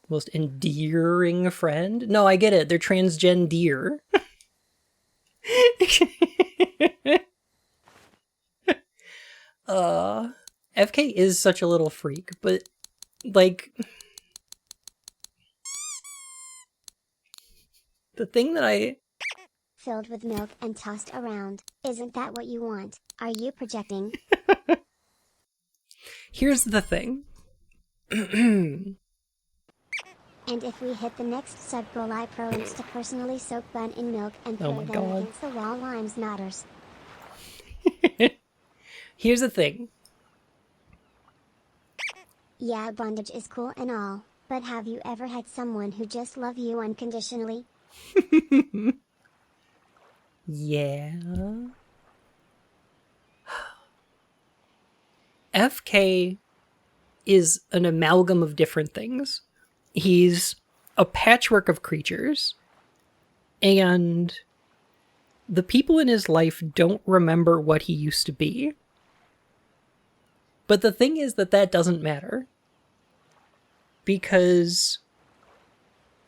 Most endearing friend? No, I get it. They're transgen deer. FK is such a little freak, but like the thing that I Filled with milk and tossed around. Isn't that what you want? Are you projecting? here's the thing. And if we hit the next sub-goal, I promise to personally soak bun in milk and Oh throw my them God. against the wall. Limes matters. Here's the thing. Yeah, bondage is cool and all, but have you ever had someone who just love you unconditionally? Yeah. FK is an amalgam of different things. He's a patchwork of creatures, and the people in his life don't remember what he used to be. But the thing is that doesn't matter, because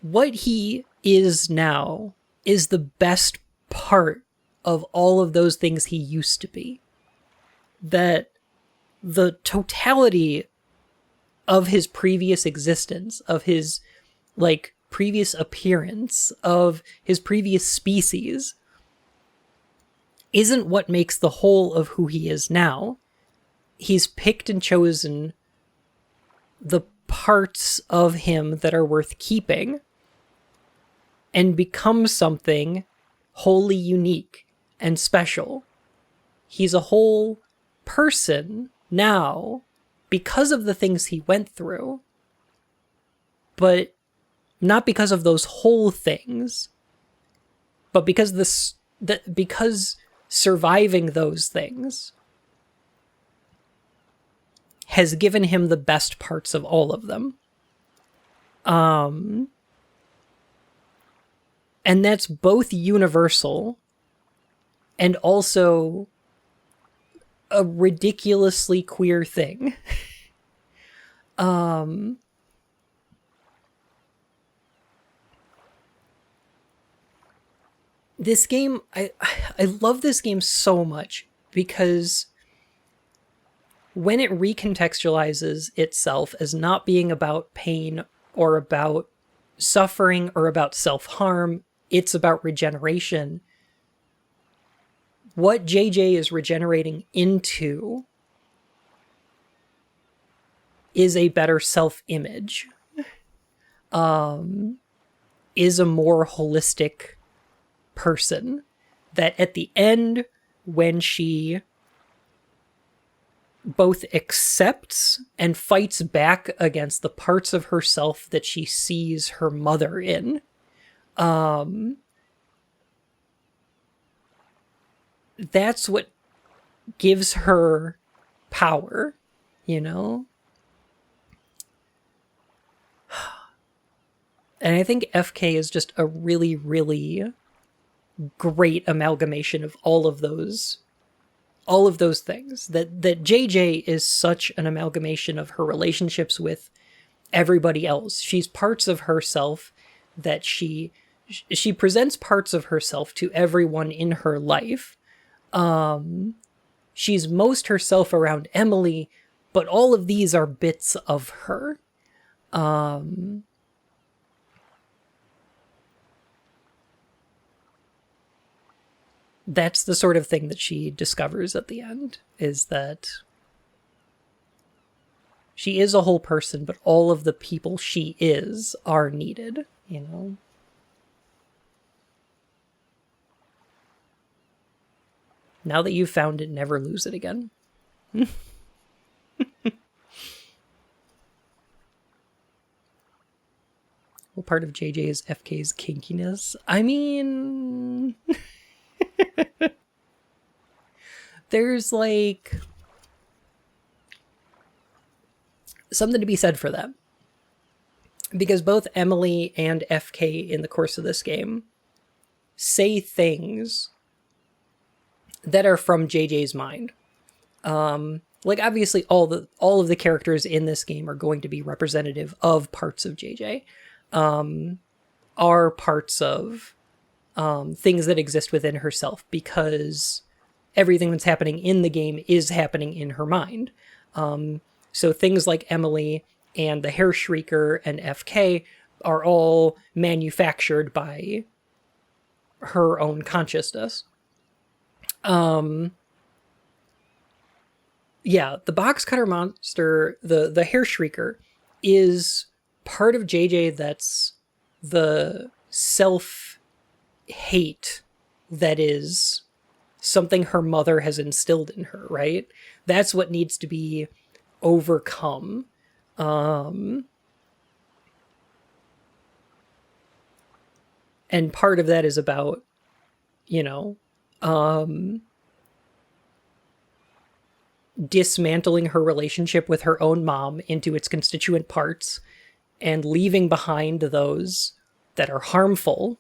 what he is now is the best part of all of those things he used to be. That the totality of his previous existence, of his like previous appearance, of his previous species, isn't what makes the whole of who he is now. He's picked and chosen the parts of him that are worth keeping and become something wholly unique and special. He's a whole person now because of the things he went through, but not because of those whole things, but because because surviving those things has given him the best parts of all of them. And that's both universal and also a ridiculously queer thing. This game, I love this game so much because when it recontextualizes itself as not being about pain or about suffering or about self-harm, it's about regeneration. What JJ is regenerating into is a better self-image, is a more holistic person, that at the end, when she both accepts and fights back against the parts of herself that she sees her mother in, that's what gives her power, you know? And I think FK is just a really, really great amalgamation of all of those things. That JJ is such an amalgamation of her relationships with everybody else. She's parts of herself that she presents parts of herself to everyone in her life. She's most herself around Emily, but all of these are bits of her. That's the sort of thing that she discovers at the end, is that she is a whole person, but all of the people she is are needed, you know? Now that you've found it, never lose it again. Well, part of JJ is FK's kinkiness. I mean... There's, like... something to be said for that. Because both Emily and FK in the course of this game say things that are from JJ's mind. Like, obviously, all of the characters in this game are going to be representative of parts of JJ. Are parts of things that exist within herself, because everything that's happening in the game is happening in her mind. So things like Emily and the Hair Shrieker and FK are all manufactured by her own consciousness. Yeah, the box cutter monster, the Hair Shrieker, is part of JJ that's the self-hate that is something her mother has instilled in her, right? That's what needs to be overcome. And part of that is about, you know, dismantling her relationship with her own mom into its constituent parts and leaving behind those that are harmful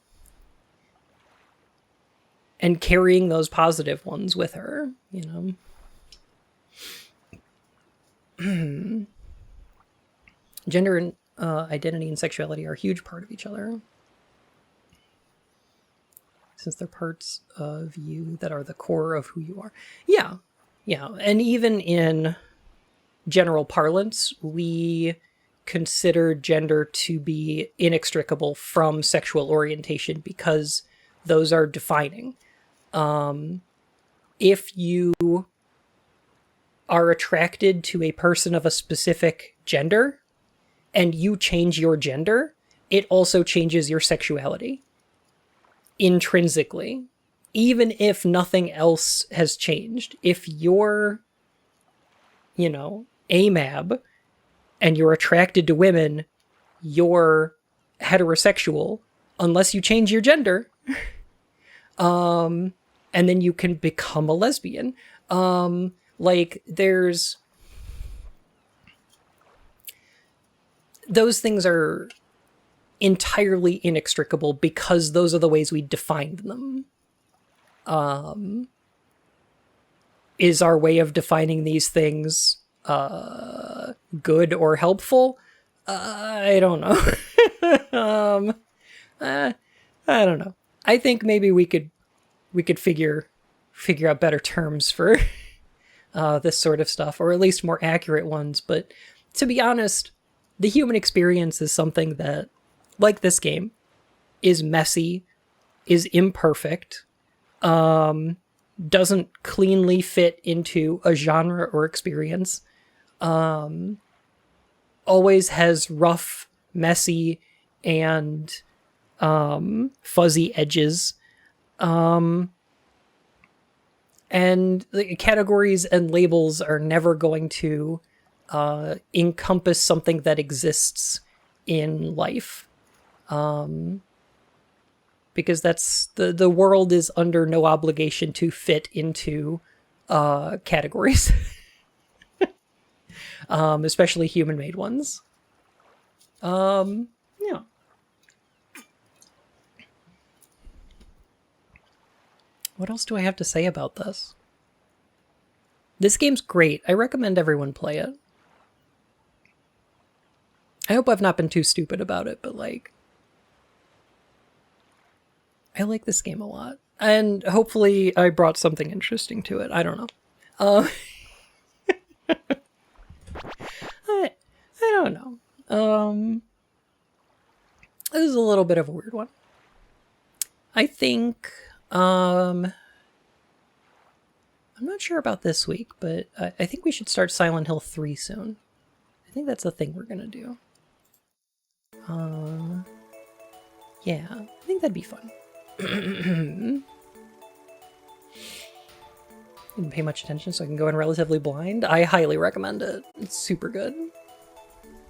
and carrying those positive ones with her, you know. Gender and identity and sexuality are a huge part of each other, since they're parts of you that are the core of who you are. Yeah. And even in general parlance, we consider gender to be inextricable from sexual orientation because those are defining. If you are attracted to a person of a specific gender and you change your gender, it also changes your sexuality intrinsically, even if nothing else has changed. If you're, you know, AMAB and you're attracted to women, you're heterosexual unless you change your gender. And then you can become a lesbian. Like, there's... those things are entirely inextricable because those are the ways we defined them. Is our way of defining these things good or helpful? I don't know. I don't know. I think maybe we could figure out better terms for this sort of stuff, or at least more accurate ones. But to be honest, the human experience is something that, like this game, is messy, is imperfect, doesn't cleanly fit into a genre or experience, always has rough, messy, and fuzzy edges, and the categories and labels are never going to encompass something that exists in life, because that's the world is under no obligation to fit into categories, especially human-made ones. Yeah. What else do I have to say about this? This game's great. I recommend everyone play it. I hope I've not been too stupid about it, but like, I like this game a lot. And hopefully I brought something interesting to it. I don't know. I don't know. This is a little bit of a weird one. I think, I'm not sure about this week, but I think we should start Silent Hill 3 soon. I think that's the thing we're gonna do. Yeah, I think that'd be fun. Didn't pay much attention, so I can go in relatively blind. I highly recommend it. It's super good.